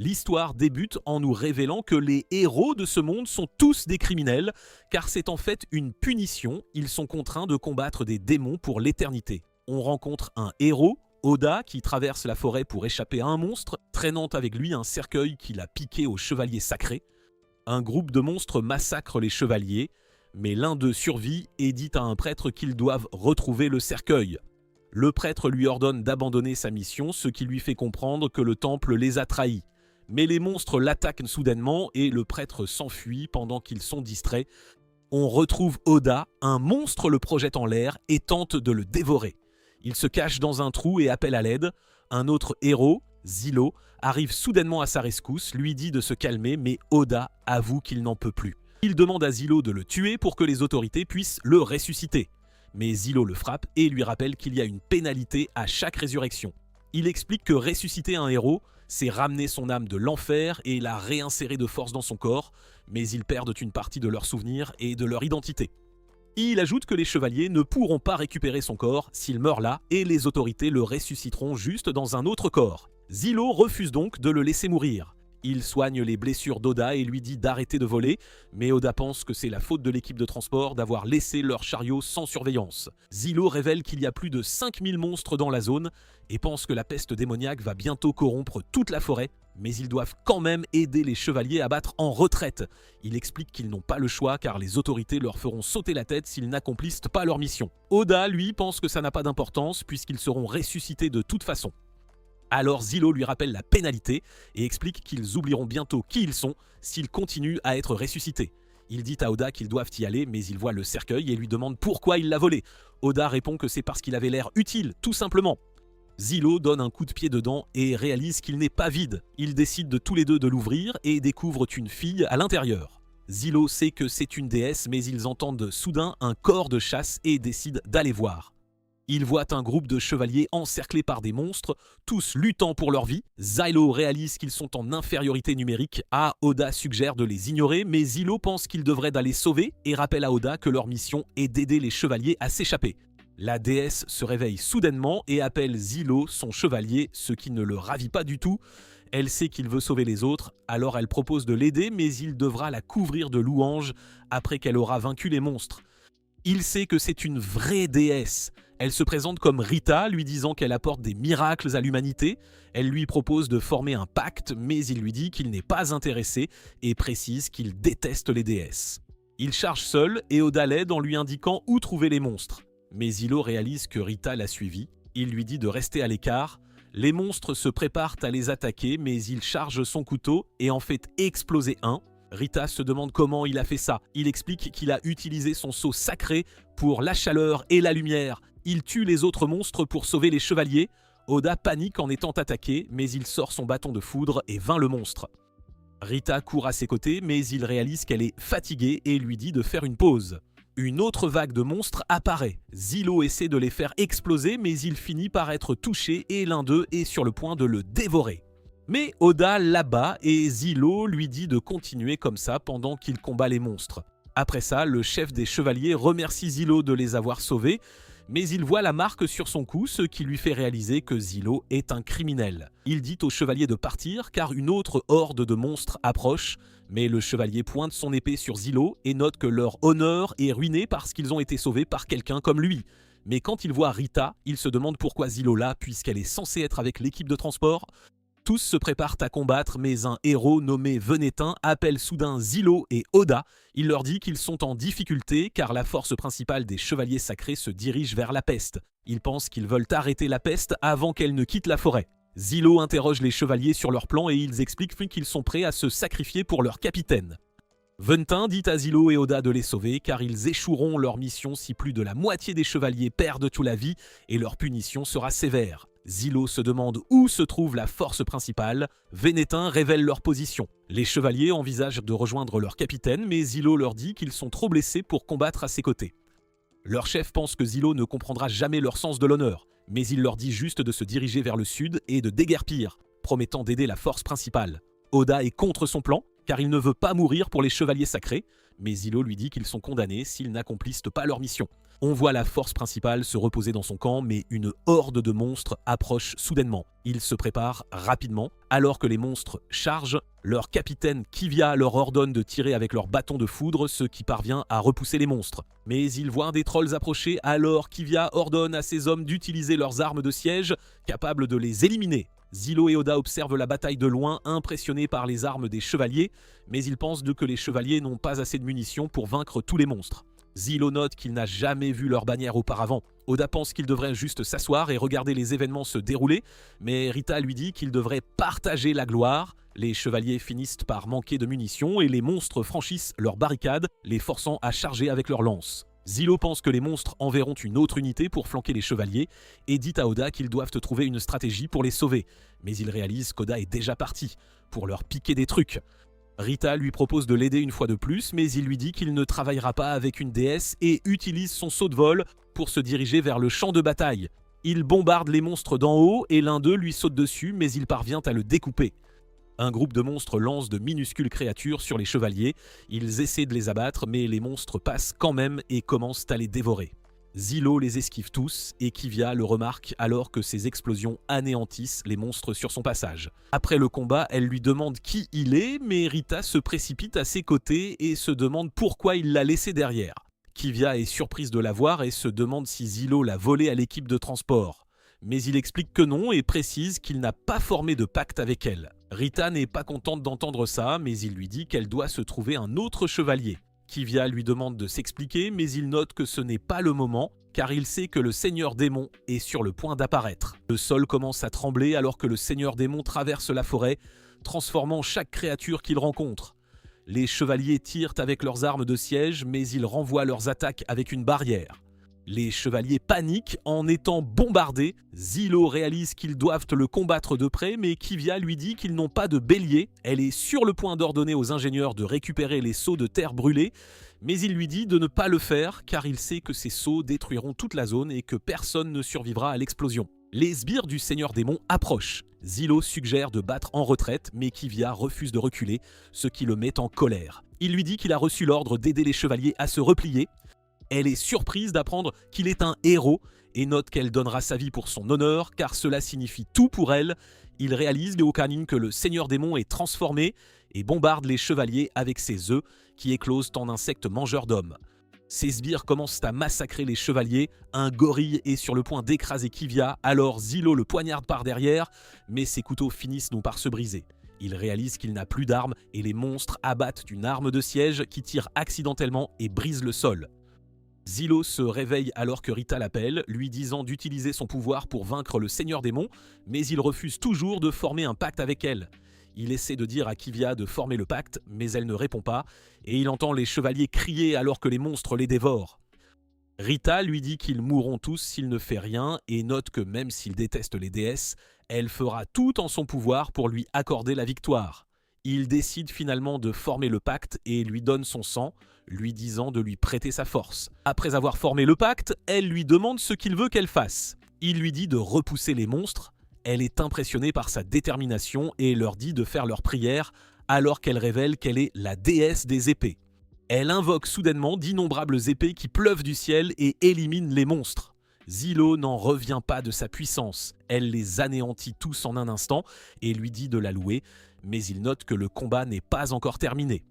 L'histoire débute en nous révélant que les héros de ce monde sont tous des criminels, car c'est en fait une punition, ils sont contraints de combattre des démons pour l'éternité. On rencontre un héros, Oda, qui traverse la forêt pour échapper à un monstre, traînant avec lui un cercueil qu'il a piqué au chevalier sacré. Un groupe de monstres massacre les chevaliers, mais l'un d'eux survit et dit à un prêtre qu'ils doivent retrouver le cercueil. Le prêtre lui ordonne d'abandonner sa mission, ce qui lui fait comprendre que le temple les a trahis. Mais les monstres l'attaquent soudainement et le prêtre s'enfuit pendant qu'ils sont distraits. On retrouve Oda, un monstre le projette en l'air et tente de le dévorer. Il se cache dans un trou et appelle à l'aide. Un autre héros, Zilo, arrive soudainement à sa rescousse, lui dit de se calmer, mais Oda avoue qu'il n'en peut plus. Il demande à Zilo de le tuer pour que les autorités puissent le ressusciter. Mais Zilo le frappe et lui rappelle qu'il y a une pénalité à chaque résurrection. Il explique que ressusciter un héros, c'est ramener son âme de l'enfer et la réinsérer de force dans son corps, mais ils perdent une partie de leurs souvenirs et de leur identité. Il ajoute que les chevaliers ne pourront pas récupérer son corps s'il meurt là et les autorités le ressusciteront juste dans un autre corps. Zilo refuse donc de le laisser mourir. Il soigne les blessures d'Oda et lui dit d'arrêter de voler, mais Oda pense que c'est la faute de l'équipe de transport d'avoir laissé leur chariot sans surveillance. Zilo révèle qu'il y a plus de 5000 monstres dans la zone et pense que la peste démoniaque va bientôt corrompre toute la forêt, mais ils doivent quand même aider les chevaliers à battre en retraite. Il explique qu'ils n'ont pas le choix car les autorités leur feront sauter la tête s'ils n'accomplissent pas leur mission. Oda, lui, pense que ça n'a pas d'importance puisqu'ils seront ressuscités de toute façon. Alors Zilo lui rappelle la pénalité et explique qu'ils oublieront bientôt qui ils sont s'ils continuent à être ressuscités. Il dit à Oda qu'ils doivent y aller, mais il voit le cercueil et lui demande pourquoi il l'a volé. Oda répond que c'est parce qu'il avait l'air utile, tout simplement. Zilo donne un coup de pied dedans et réalise qu'il n'est pas vide. Ils décident de tous les deux de l'ouvrir et découvrent une fille à l'intérieur. Zilo sait que c'est une déesse, mais ils entendent soudain un corps de chasse et décident d'aller voir. Ils voient un groupe de chevaliers encerclés par des monstres, tous luttant pour leur vie. Zilo réalise qu'ils sont en infériorité numérique. Oda suggère de les ignorer, mais Zilo pense qu'ils devraient aller sauver et rappelle à Oda que leur mission est d'aider les chevaliers à s'échapper. La déesse se réveille soudainement et appelle Zilo son chevalier, ce qui ne le ravit pas du tout. Elle sait qu'il veut sauver les autres, alors elle propose de l'aider, mais il devra la couvrir de louanges après qu'elle aura vaincu les monstres. Il sait que c'est une vraie déesse. Elle se présente comme Rita, lui disant qu'elle apporte des miracles à l'humanité. Elle lui propose de former un pacte, mais il lui dit qu'il n'est pas intéressé et précise qu'il déteste les déesses. Il charge seul et Oda l'aide en lui indiquant où trouver les monstres. Mais Zilo réalise que Rita l'a suivi. Il lui dit de rester à l'écart. Les monstres se préparent à les attaquer, mais il charge son couteau et en fait exploser un. Rita se demande comment il a fait ça. Il explique qu'il a utilisé son sceau sacré pour la chaleur et la lumière. Il tue les autres monstres pour sauver les chevaliers. Oda panique en étant attaqué, mais il sort son bâton de foudre et vainc le monstre. Rita court à ses côtés, mais il réalise qu'elle est fatiguée et lui dit de faire une pause. Une autre vague de monstres apparaît. Zilo essaie de les faire exploser, mais il finit par être touché et l'un d'eux est sur le point de le dévorer. Mais Oda l'abat et Zilo lui dit de continuer comme ça pendant qu'il combat les monstres. Après ça, le chef des chevaliers remercie Zilo de les avoir sauvés, mais il voit la marque sur son cou, ce qui lui fait réaliser que Zilo est un criminel. Il dit au chevalier de partir car une autre horde de monstres approche, mais le chevalier pointe son épée sur Zilo et note que leur honneur est ruiné parce qu'ils ont été sauvés par quelqu'un comme lui. Mais quand il voit Rita, il se demande pourquoi Zilo là, puisqu'elle est censée être avec l'équipe de transport. Tous se préparent à combattre, mais un héros nommé Venetin appelle soudain Zilo et Oda. Il leur dit qu'ils sont en difficulté car la force principale des chevaliers sacrés se dirige vers la peste. Ils pensent qu'ils veulent arrêter la peste avant qu'elle ne quitte la forêt. Zilo interroge les chevaliers sur leur plan et ils expliquent qu'ils sont prêts à se sacrifier pour leur capitaine. Venetin dit à Zilo et Oda de les sauver car ils échoueront leur mission si plus de la moitié des chevaliers perdent toute la vie et leur punition sera sévère. Zilo se demande où se trouve la force principale. Venetin révèle leur position. Les chevaliers envisagent de rejoindre leur capitaine, mais Zilo leur dit qu'ils sont trop blessés pour combattre à ses côtés. Leur chef pense que Zilo ne comprendra jamais leur sens de l'honneur, mais il leur dit juste de se diriger vers le sud et de déguerpir, promettant d'aider la force principale. Oda est contre son plan, car il ne veut pas mourir pour les chevaliers sacrés, mais Zilo lui dit qu'ils sont condamnés s'ils n'accomplissent pas leur mission. On voit la force principale se reposer dans son camp, mais une horde de monstres approche soudainement. Ils se préparent rapidement. Alors que les monstres chargent, leur capitaine Kivia leur ordonne de tirer avec leur bâton de foudre, ce qui parvient à repousser les monstres. Mais ils voient des trolls approcher, alors Kivia ordonne à ses hommes d'utiliser leurs armes de siège, capables de les éliminer. Zilo et Oda observent la bataille de loin, impressionnés par les armes des chevaliers, mais ils pensent que les chevaliers n'ont pas assez de munitions pour vaincre tous les monstres. Zilo note qu'il n'a jamais vu leur bannière auparavant. Oda pense qu'il devrait juste s'asseoir et regarder les événements se dérouler, mais Rita lui dit qu'il devrait partager la gloire. Les chevaliers finissent par manquer de munitions et les monstres franchissent leurs barricades, les forçant à charger avec leurs lances. Zilo pense que les monstres enverront une autre unité pour flanquer les chevaliers et dit à Oda qu'ils doivent trouver une stratégie pour les sauver. Mais il réalise qu'Oda est déjà parti, pour leur piquer des trucs. Rita lui propose de l'aider une fois de plus, mais il lui dit qu'il ne travaillera pas avec une déesse et utilise son saut de vol pour se diriger vers le champ de bataille. Il bombarde les monstres d'en haut et l'un d'eux lui saute dessus, mais il parvient à le découper. Un groupe de monstres lance de minuscules créatures sur les chevaliers. Ils essaient de les abattre, mais les monstres passent quand même et commencent à les dévorer. Zilo les esquive tous et Kivia le remarque alors que ses explosions anéantissent les monstres sur son passage. Après le combat, elle lui demande qui il est, mais Rita se précipite à ses côtés et se demande pourquoi il l'a laissé derrière. Kivia est surprise de la voir et se demande si Zilo l'a volé à l'équipe de transport. Mais il explique que non et précise qu'il n'a pas formé de pacte avec elle. Rita n'est pas contente d'entendre ça, mais il lui dit qu'elle doit se trouver un autre chevalier. Kivia lui demande de s'expliquer, mais il note que ce n'est pas le moment, car il sait que le Seigneur Démon est sur le point d'apparaître. Le sol commence à trembler alors que le Seigneur Démon traverse la forêt, transformant chaque créature qu'il rencontre. Les chevaliers tirent avec leurs armes de siège, mais ils renvoient leurs attaques avec une barrière. Les chevaliers paniquent en étant bombardés. Zilo réalise qu'ils doivent le combattre de près, mais Kivia lui dit qu'ils n'ont pas de bélier. Elle est sur le point d'ordonner aux ingénieurs de récupérer les seaux de terre brûlés, mais il lui dit de ne pas le faire car il sait que ces seaux détruiront toute la zone et que personne ne survivra à l'explosion. Les sbires du Seigneur Démon approchent. Zilo suggère de battre en retraite, mais Kivia refuse de reculer, ce qui le met en colère. Il lui dit qu'il a reçu l'ordre d'aider les chevaliers à se replier. Elle est surprise d'apprendre qu'il est un héros et note qu'elle donnera sa vie pour son honneur car cela signifie tout pour elle. Il réalise Léo Kanin que le Seigneur Démon est transformé et bombarde les chevaliers avec ses œufs qui éclosent en insectes mangeurs d'hommes. Ces sbires commencent à massacrer les chevaliers, un gorille est sur le point d'écraser Kivia, alors Zilo le poignarde par derrière, mais ses couteaux finissent par se briser. Il réalise qu'il n'a plus d'armes et les monstres abattent une arme de siège qui tire accidentellement et brise le sol. Zilo se réveille alors que Rita l'appelle, lui disant d'utiliser son pouvoir pour vaincre le Seigneur Démon, mais il refuse toujours de former un pacte avec elle. Il essaie de dire à Kivia de former le pacte, mais elle ne répond pas, et il entend les chevaliers crier alors que les monstres les dévorent. Rita lui dit qu'ils mourront tous s'il ne fait rien, et note que même s'il déteste les déesses, elle fera tout en son pouvoir pour lui accorder la victoire. Il décide finalement de former le pacte et lui donne son sang, lui disant de lui prêter sa force. Après avoir formé le pacte, elle lui demande ce qu'il veut qu'elle fasse. Il lui dit de repousser les monstres. Elle est impressionnée par sa détermination et leur dit de faire leur prière alors qu'elle révèle qu'elle est la déesse des épées. Elle invoque soudainement d'innombrables épées qui pleuvent du ciel et éliminent les monstres. Zilo n'en revient pas de sa puissance. Elle les anéantit tous en un instant et lui dit de la louer, mais il note que le combat n'est pas encore terminé.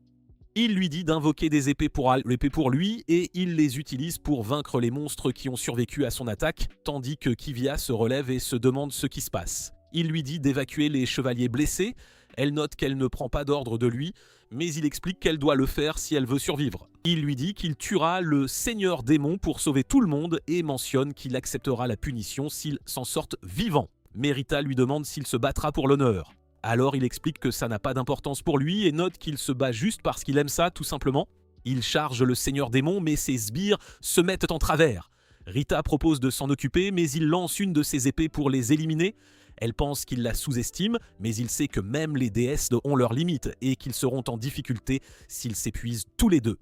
Il lui dit d'invoquer des épées pour lui et il les utilise pour vaincre les monstres qui ont survécu à son attaque, tandis que Kivia se relève et se demande ce qui se passe. Il lui dit d'évacuer les chevaliers blessés. Elle note qu'elle ne prend pas d'ordre de lui, mais il explique qu'elle doit le faire si elle veut survivre. Il lui dit qu'il tuera le Seigneur Démon pour sauver tout le monde et mentionne qu'il acceptera la punition s'il s'en sort vivant. Mais Rita lui demande s'il se battra pour l'honneur. Alors il explique que ça n'a pas d'importance pour lui et note qu'il se bat juste parce qu'il aime ça, tout simplement. Il charge le Seigneur Démon, mais ses sbires se mettent en travers. Rita propose de s'en occuper, mais il lance une de ses épées pour les éliminer. Elle pense qu'il la sous-estime, mais il sait que même les déesses ont leurs limites et qu'ils seront en difficulté s'ils s'épuisent tous les deux.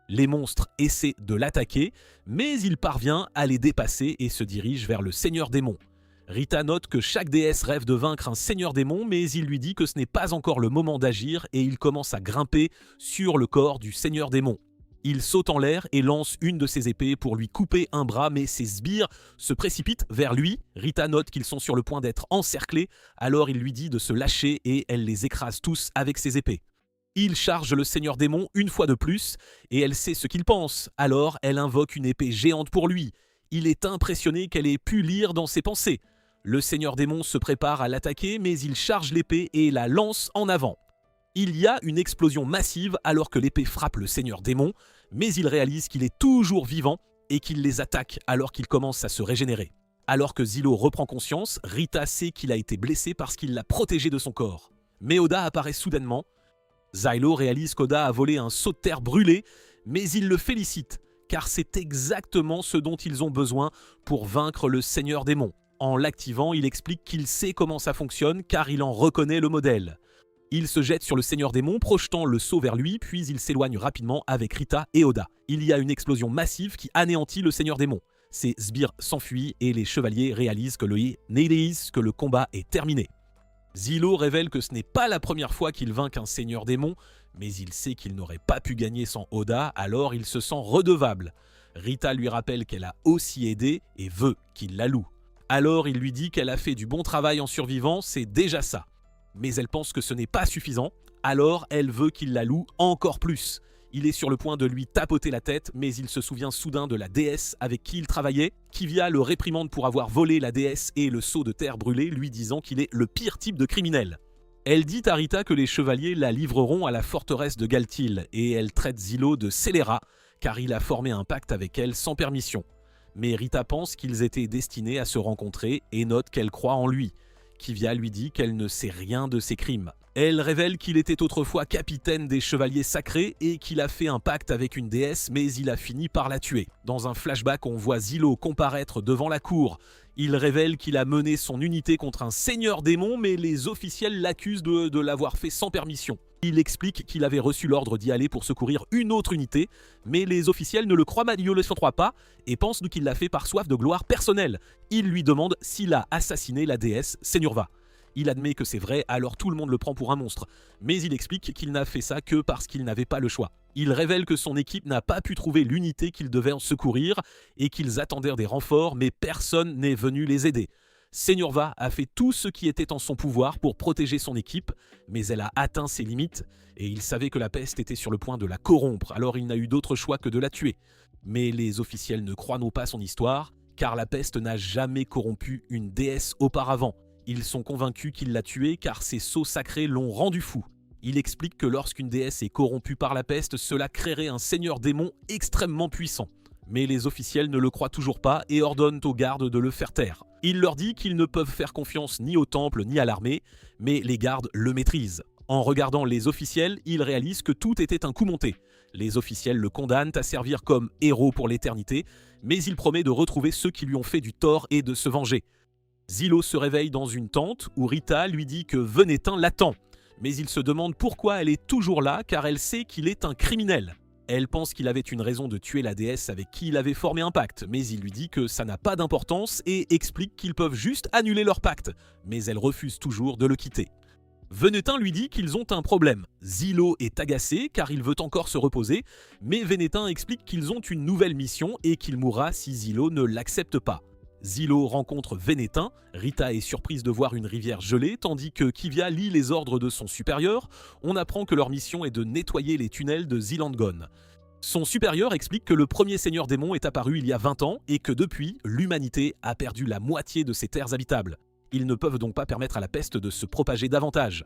Les monstres essaient de l'attaquer, mais il parvient à les dépasser et se dirige vers le Seigneur Démon. Rita note que chaque déesse rêve de vaincre un Seigneur Démon, mais il lui dit que ce n'est pas encore le moment d'agir et il commence à grimper sur le corps du Seigneur Démon. Il saute en l'air et lance une de ses épées pour lui couper un bras, mais ses sbires se précipitent vers lui. Rita note qu'ils sont sur le point d'être encerclés, alors il lui dit de se lâcher et elle les écrase tous avec ses épées. Il charge le seigneur démon une fois de plus, et elle sait ce qu'il pense, alors elle invoque une épée géante pour lui. Il est impressionné qu'elle ait pu lire dans ses pensées. Le seigneur démon se prépare à l'attaquer, mais il charge l'épée et la lance en avant. Il y a une explosion massive alors que l'épée frappe le seigneur démon, mais il réalise qu'il est toujours vivant et qu'il les attaque alors qu'il commence à se régénérer. Alors que Zilo reprend conscience, Rita sait qu'il a été blessé parce qu'il l'a protégé de son corps. Mais Oda apparaît soudainement. Zylo réalise qu'Oda a volé un seau de terre brûlé, mais il le félicite, car c'est exactement ce dont ils ont besoin pour vaincre le seigneur démon. En l'activant, il explique qu'il sait comment ça fonctionne car il en reconnaît le modèle. Il se jette sur le seigneur démon, projetant le seau vers lui, puis il s'éloigne rapidement avec Rita et Oda. Il y a une explosion massive qui anéantit le seigneur démon. Ses sbires s'enfuient et les chevaliers réalisent que le combat est terminé. Zilo révèle que ce n'est pas la première fois qu'il vainc un seigneur démon, mais il sait qu'il n'aurait pas pu gagner sans Oda, alors il se sent redevable. Rita lui rappelle qu'elle a aussi aidé et veut qu'il la loue. Alors il lui dit qu'elle a fait du bon travail en survivant, c'est déjà ça. Mais elle pense que ce n'est pas suffisant, alors elle veut qu'il la loue encore plus. Il est sur le point de lui tapoter la tête, mais il se souvient soudain de la déesse avec qui il travaillait. Kivia le réprimande pour avoir volé la déesse et le seau de terre brûlé, lui disant qu'il est le pire type de criminel. Elle dit à Rita que les chevaliers la livreront à la forteresse de Galtil, et elle traite Zilo de scélérat, car il a formé un pacte avec elle sans permission. Mais Rita pense qu'ils étaient destinés à se rencontrer et note qu'elle croit en lui. Kivia lui dit qu'elle ne sait rien de ses crimes. Elle révèle qu'il était autrefois capitaine des chevaliers sacrés et qu'il a fait un pacte avec une déesse, mais il a fini par la tuer. Dans un flashback, on voit Zilo comparaître devant la cour. Il révèle qu'il a mené son unité contre un seigneur démon, mais les officiels l'accusent de l'avoir fait sans permission. Il explique qu'il avait reçu l'ordre d'y aller pour secourir une autre unité, mais les officiels ne le croient pas et pensent qu'il l'a fait par soif de gloire personnelle. Il lui demande s'il a assassiné la déesse Senurva. Il admet que c'est vrai, alors tout le monde le prend pour un monstre. Mais il explique qu'il n'a fait ça que parce qu'il n'avait pas le choix. Il révèle que son équipe n'a pas pu trouver l'unité qu'ils devaient en secourir et qu'ils attendaient des renforts, mais personne n'est venu les aider. Senurva a fait tout ce qui était en son pouvoir pour protéger son équipe, mais elle a atteint ses limites et il savait que la peste était sur le point de la corrompre, alors il n'a eu d'autre choix que de la tuer. Mais les officiels ne croient pas son histoire, car la peste n'a jamais corrompu une déesse auparavant. Ils sont convaincus qu'il l'a tuée car ses sceaux sacrés l'ont rendu fou. Il explique que lorsqu'une déesse est corrompue par la peste, cela créerait un seigneur démon extrêmement puissant. Mais les officiels ne le croient toujours pas et ordonnent aux gardes de le faire taire. Il leur dit qu'ils ne peuvent faire confiance ni au temple ni à l'armée, mais les gardes le maîtrisent. En regardant les officiels, il réalise que tout était un coup monté. Les officiels le condamnent à servir comme héros pour l'éternité, mais il promet de retrouver ceux qui lui ont fait du tort et de se venger. Zilo se réveille dans une tente où Rita lui dit que Venetin l'attend. Mais il se demande pourquoi elle est toujours là car elle sait qu'il est un criminel. Elle pense qu'il avait une raison de tuer la déesse avec qui il avait formé un pacte, mais il lui dit que ça n'a pas d'importance et explique qu'ils peuvent juste annuler leur pacte, mais elle refuse toujours de le quitter. Venetin lui dit qu'ils ont un problème. Zilo est agacé car il veut encore se reposer, mais Venetin explique qu'ils ont une nouvelle mission et qu'il mourra si Zilo ne l'accepte pas. Zilo rencontre Venetin, Rita est surprise de voir une rivière gelée, tandis que Kivia lit les ordres de son supérieur. On apprend que leur mission est de nettoyer les tunnels de Zilangon. Son supérieur explique que le premier seigneur démon est apparu il y a 20 ans et que depuis, l'humanité a perdu la moitié de ses terres habitables. Ils ne peuvent donc pas permettre à la peste de se propager davantage.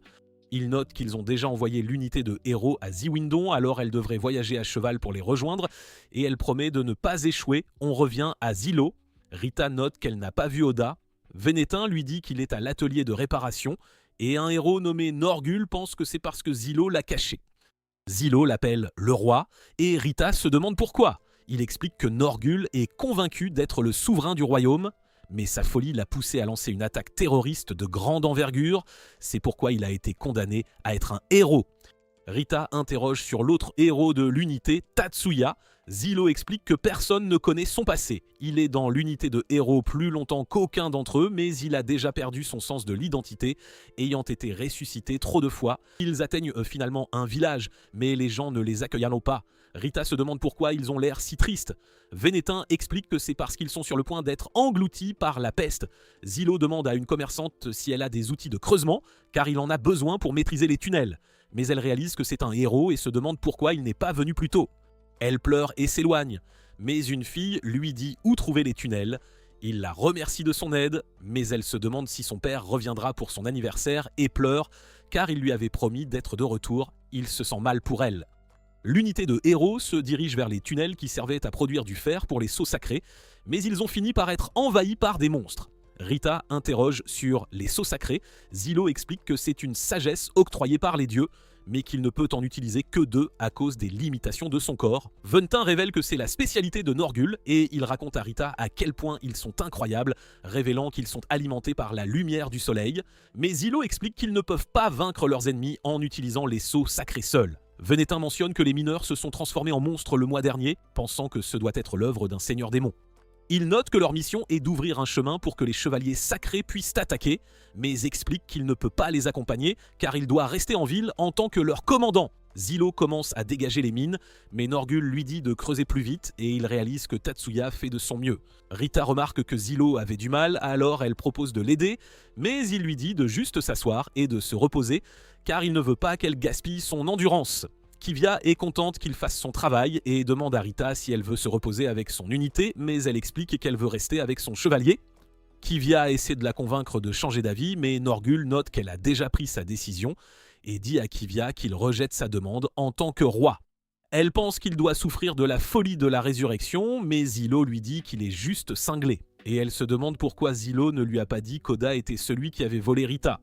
Il note qu'ils ont déjà envoyé l'unité de héros à Ziwindon, alors elle devrait voyager à cheval pour les rejoindre, et elle promet de ne pas échouer. On revient à Zilo. Rita note qu'elle n'a pas vu Oda. Venetin lui dit qu'il est à l'atelier de réparation et un héros nommé Norgul pense que c'est parce que Zilo l'a caché. Zilo l'appelle le roi et Rita se demande pourquoi. Il explique que Norgul est convaincu d'être le souverain du royaume, mais sa folie l'a poussé à lancer une attaque terroriste de grande envergure. C'est pourquoi il a été condamné à être un héros. Rita interroge sur l'autre héros de l'unité, Tatsuya. Zilo explique que personne ne connaît son passé. Il est dans l'unité de héros plus longtemps qu'aucun d'entre eux, mais il a déjà perdu son sens de l'identité, ayant été ressuscité trop de fois. Ils atteignent finalement un village, mais les gens ne les accueillent pas. Rita se demande pourquoi ils ont l'air si tristes. Vénétin explique que c'est parce qu'ils sont sur le point d'être engloutis par la peste. Zilo demande à une commerçante si elle a des outils de creusement, car il en a besoin pour maîtriser les tunnels. Mais elle réalise que c'est un héros et se demande pourquoi il n'est pas venu plus tôt. Elle pleure et s'éloigne, mais une fille lui dit où trouver les tunnels. Il la remercie de son aide, mais elle se demande si son père reviendra pour son anniversaire et pleure, car il lui avait promis d'être de retour. Il se sent mal pour elle. L'unité de héros se dirige vers les tunnels qui servaient à produire du fer pour les sceaux sacrés, mais ils ont fini par être envahis par des monstres. Rita interroge sur les sceaux sacrés. Zilo explique que c'est une sagesse octroyée par les dieux, mais qu'il ne peut en utiliser que 2 à cause des limitations de son corps. Ventin révèle que c'est la spécialité de Norgul et il raconte à Rita à quel point ils sont incroyables, révélant qu'ils sont alimentés par la lumière du soleil. Mais Zilo explique qu'ils ne peuvent pas vaincre leurs ennemis en utilisant les sceaux sacrés seuls. Vénétin mentionne que les mineurs se sont transformés en monstres le mois dernier, pensant que ce doit être l'œuvre d'un seigneur démon. Il note que leur mission est d'ouvrir un chemin pour que les chevaliers sacrés puissent attaquer, mais explique qu'il ne peut pas les accompagner car il doit rester en ville en tant que leur commandant. Zilo commence à dégager les mines, mais Norgul lui dit de creuser plus vite et il réalise que Tatsuya fait de son mieux. Rita remarque que Zilo avait du mal, alors elle propose de l'aider, mais il lui dit de juste s'asseoir et de se reposer car il ne veut pas qu'elle gaspille son endurance. Kivia est contente qu'il fasse son travail et demande à Rita si elle veut se reposer avec son unité, mais elle explique qu'elle veut rester avec son chevalier. Kivia essaie de la convaincre de changer d'avis, mais Norgul note qu'elle a déjà pris sa décision et dit à Kivia qu'il rejette sa demande en tant que roi. Elle pense qu'il doit souffrir de la folie de la résurrection, mais Zilo lui dit qu'il est juste cinglé. Et elle se demande pourquoi Zilo ne lui a pas dit qu'Oda était celui qui avait volé Rita.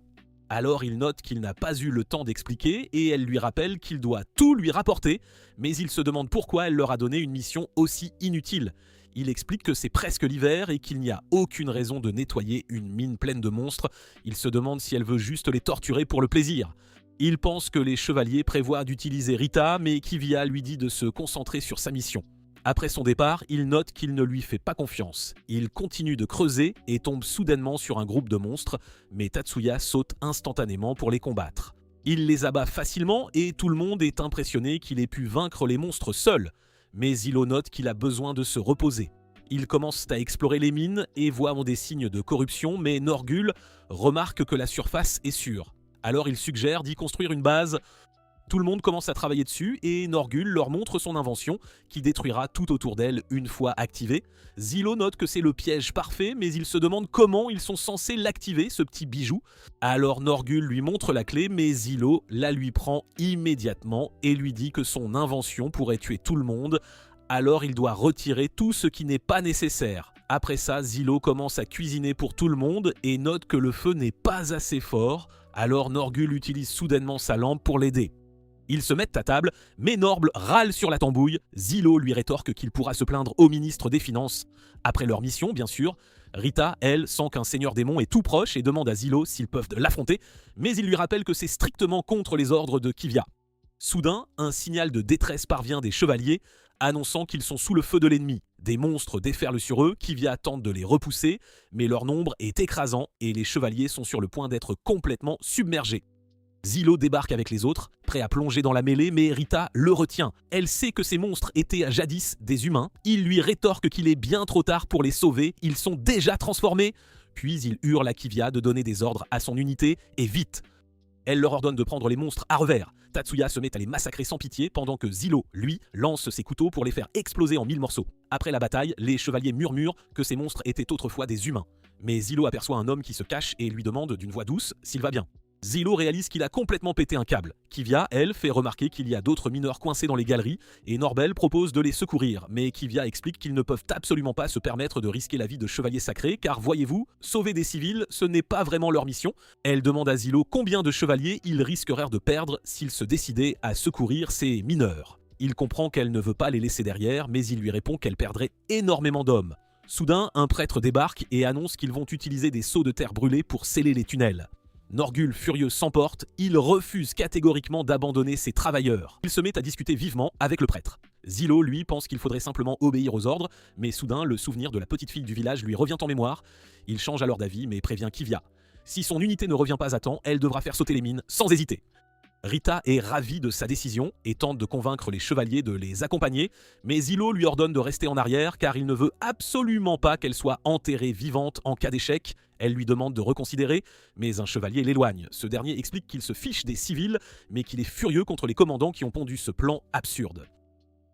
Alors il note qu'il n'a pas eu le temps d'expliquer et elle lui rappelle qu'il doit tout lui rapporter, mais il se demande pourquoi elle leur a donné une mission aussi inutile. Il explique que c'est presque l'hiver et qu'il n'y a aucune raison de nettoyer une mine pleine de monstres. Il se demande si elle veut juste les torturer pour le plaisir. Il pense que les chevaliers prévoient d'utiliser Rita, mais Kivia lui dit de se concentrer sur sa mission. Après son départ, il note qu'il ne lui fait pas confiance. Il continue de creuser et tombe soudainement sur un groupe de monstres, mais Tatsuya saute instantanément pour les combattre. Il les abat facilement et tout le monde est impressionné qu'il ait pu vaincre les monstres seul. Mais Zilo note qu'il a besoin de se reposer. Ils commencent à explorer les mines et voient des signes de corruption, mais Norgul remarque que la surface est sûre. Alors il suggère d'y construire une base. Tout le monde commence à travailler dessus et Norgul leur montre son invention qui détruira tout autour d'elle une fois activée. Zilo note que c'est le piège parfait, mais il se demande comment ils sont censés l'activer, ce petit bijou. Alors Norgul lui montre la clé, mais Zilo la lui prend immédiatement et lui dit que son invention pourrait tuer tout le monde. Alors il doit retirer tout ce qui n'est pas nécessaire. Après ça, Zilo commence à cuisiner pour tout le monde et note que le feu n'est pas assez fort. Alors Norgul utilise soudainement sa lampe pour l'aider. Ils se mettent à table, mais Norble râle sur la tambouille. Zilo lui rétorque qu'il pourra se plaindre au ministre des Finances. Après leur mission, bien sûr, Rita, elle, sent qu'un seigneur démon est tout proche et demande à Zilo s'ils peuvent l'affronter, mais il lui rappelle que c'est strictement contre les ordres de Kivia. Soudain, un signal de détresse parvient des chevaliers, annonçant qu'ils sont sous le feu de l'ennemi. Des monstres déferlent sur eux, Kivia tente de les repousser, mais leur nombre est écrasant et les chevaliers sont sur le point d'être complètement submergés. Zilo débarque avec les autres, prêt à plonger dans la mêlée, mais Rita le retient. Elle sait que ces monstres étaient jadis des humains. Il lui rétorque qu'il est bien trop tard pour les sauver, ils sont déjà transformés. Puis il hurle à Kivia de donner des ordres à son unité, et vite. Elle leur ordonne de prendre les monstres à revers. Tatsuya se met à les massacrer sans pitié, pendant que Zilo, lui, lance ses couteaux pour les faire exploser en 1000 morceaux. Après la bataille, les chevaliers murmurent que ces monstres étaient autrefois des humains. Mais Zilo aperçoit un homme qui se cache et lui demande d'une voix douce s'il va bien. Zilo réalise qu'il a complètement pété un câble. Kivia, elle, fait remarquer qu'il y a d'autres mineurs coincés dans les galeries et Norbel propose de les secourir. Mais Kivia explique qu'ils ne peuvent absolument pas se permettre de risquer la vie de chevaliers sacrés car, voyez-vous, sauver des civils, ce n'est pas vraiment leur mission. Elle demande à Zilo combien de chevaliers ils risqueraient de perdre s'ils se décidaient à secourir ces mineurs. Il comprend qu'elle ne veut pas les laisser derrière, mais il lui répond qu'elle perdrait énormément d'hommes. Soudain, un prêtre débarque et annonce qu'ils vont utiliser des seaux de terre brûlée pour sceller les tunnels. Norgul, furieux, s'emporte, il refuse catégoriquement d'abandonner ses travailleurs. Il se met à discuter vivement avec le prêtre. Zilo, lui, pense qu'il faudrait simplement obéir aux ordres, mais soudain, le souvenir de la petite fille du village lui revient en mémoire. Il change alors d'avis, mais prévient Kivia. Si son unité ne revient pas à temps, elle devra faire sauter les mines sans hésiter. Rita est ravie de sa décision et tente de convaincre les chevaliers de les accompagner, mais Zilo lui ordonne de rester en arrière car il ne veut absolument pas qu'elle soit enterrée vivante en cas d'échec. Elle lui demande de reconsidérer, mais un chevalier l'éloigne. Ce dernier explique qu'il se fiche des civils, mais qu'il est furieux contre les commandants qui ont pondu ce plan absurde.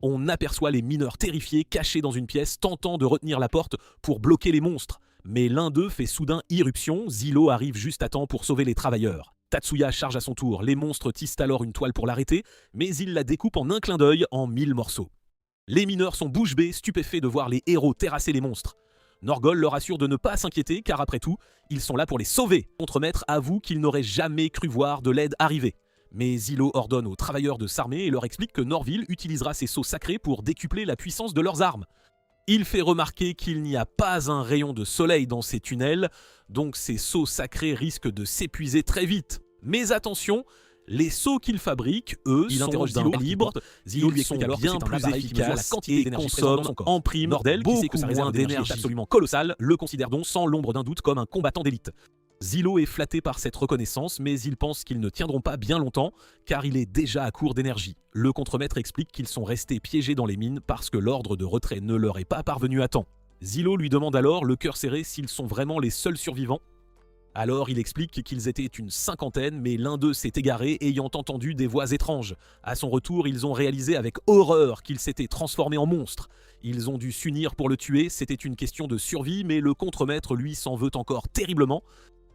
On aperçoit les mineurs terrifiés cachés dans une pièce tentant de retenir la porte pour bloquer les monstres. Mais l'un d'eux fait soudain irruption, Zilo arrive juste à temps pour sauver les travailleurs. Tatsuya charge à son tour, les monstres tissent alors une toile pour l'arrêter, mais il la découpe en un clin d'œil en 1000 morceaux. Les mineurs sont bouche bée, stupéfaits de voir les héros terrasser les monstres. Norgol leur assure de ne pas s'inquiéter car après tout, ils sont là pour les sauver. Contremaître avoue qu'il n'aurait jamais cru voir de l'aide arriver. Mais Zilo ordonne aux travailleurs de s'armer et leur explique que Norville utilisera ses sceaux sacrés pour décupler la puissance de leurs armes. Il fait remarquer qu'il n'y a pas un rayon de soleil dans ces tunnels, donc ces sceaux sacrés risquent de s'épuiser très vite. Mais attention, les sceaux qu'il fabrique, eux, sont Zilo libre. Zilo lui explique alors bien plus efficaces et consomment en prime Nordel, qui sait que sa réserve d'énergie est absolument colossale, le considère donc sans l'ombre d'un doute comme un combattant d'élite. Zilo est flatté par cette reconnaissance, mais il pense qu'ils ne tiendront pas bien longtemps, car il est déjà à court d'énergie. Le contremaître explique qu'ils sont restés piégés dans les mines parce que l'ordre de retrait ne leur est pas parvenu à temps. Zilo lui demande alors, le cœur serré, s'ils sont vraiment les seuls survivants. Alors il explique qu'ils étaient une cinquantaine, mais l'un d'eux s'est égaré ayant entendu des voix étranges. À son retour, ils ont réalisé avec horreur qu'il s'était transformé en monstre. Ils ont dû s'unir pour le tuer, c'était une question de survie, mais le contremaître, lui, s'en veut encore terriblement.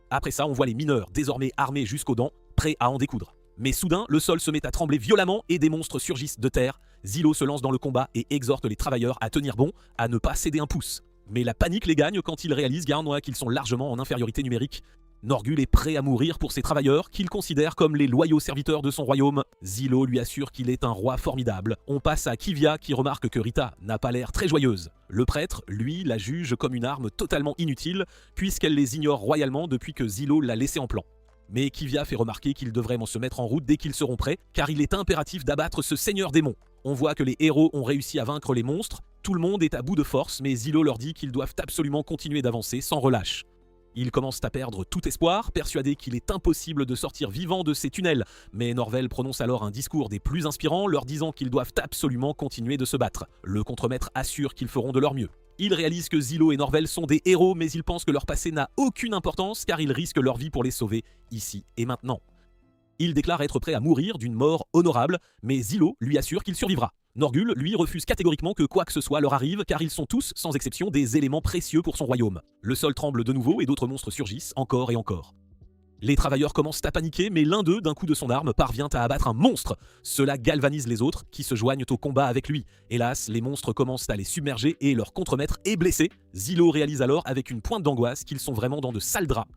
Après ça, on voit les mineurs, désormais armés jusqu'aux dents, prêts à en découdre. Mais soudain, le sol se met à trembler violemment et des monstres surgissent de terre. Zilo se lance dans le combat et exhorte les travailleurs à tenir bon, à ne pas céder un pouce. Mais la panique les gagne quand ils réalisent qu'ils sont largement en infériorité numérique. Norgul est prêt à mourir pour ses travailleurs, qu'il considère comme les loyaux serviteurs de son royaume. Zilo lui assure qu'il est un roi formidable. On passe à Kivia qui remarque que Rita n'a pas l'air très joyeuse. Le prêtre, lui, la juge comme une arme totalement inutile, puisqu'elle les ignore royalement depuis que Zilo l'a laissé en plan. Mais Kivia fait remarquer qu'ils devraient se mettre en route dès qu'ils seront prêts, car il est impératif d'abattre ce seigneur démon. On voit que les héros ont réussi à vaincre les monstres, tout le monde est à bout de force, mais Zilo leur dit qu'ils doivent absolument continuer d'avancer sans relâche. Ils commencent à perdre tout espoir, persuadés qu'il est impossible de sortir vivant de ces tunnels, mais Norvel prononce alors un discours des plus inspirants, leur disant qu'ils doivent absolument continuer de se battre. Le contremaître assure qu'ils feront de leur mieux. Ils réalisent que Zilo et Norvel sont des héros, mais ils pensent que leur passé n'a aucune importance car ils risquent leur vie pour les sauver, ici et maintenant. Il déclare être prêt à mourir d'une mort honorable, mais Zilo lui assure qu'il survivra. Norgul, lui, refuse catégoriquement que quoi que ce soit leur arrive, car ils sont tous, sans exception, des éléments précieux pour son royaume. Le sol tremble de nouveau et d'autres monstres surgissent, encore et encore. Les travailleurs commencent à paniquer, mais l'un d'eux, d'un coup de son arme, parvient à abattre un monstre. Cela galvanise les autres, qui se joignent au combat avec lui. Hélas, les monstres commencent à les submerger et leur contremaître est blessé. Zilo réalise alors, avec une pointe d'angoisse, qu'ils sont vraiment dans de sales draps.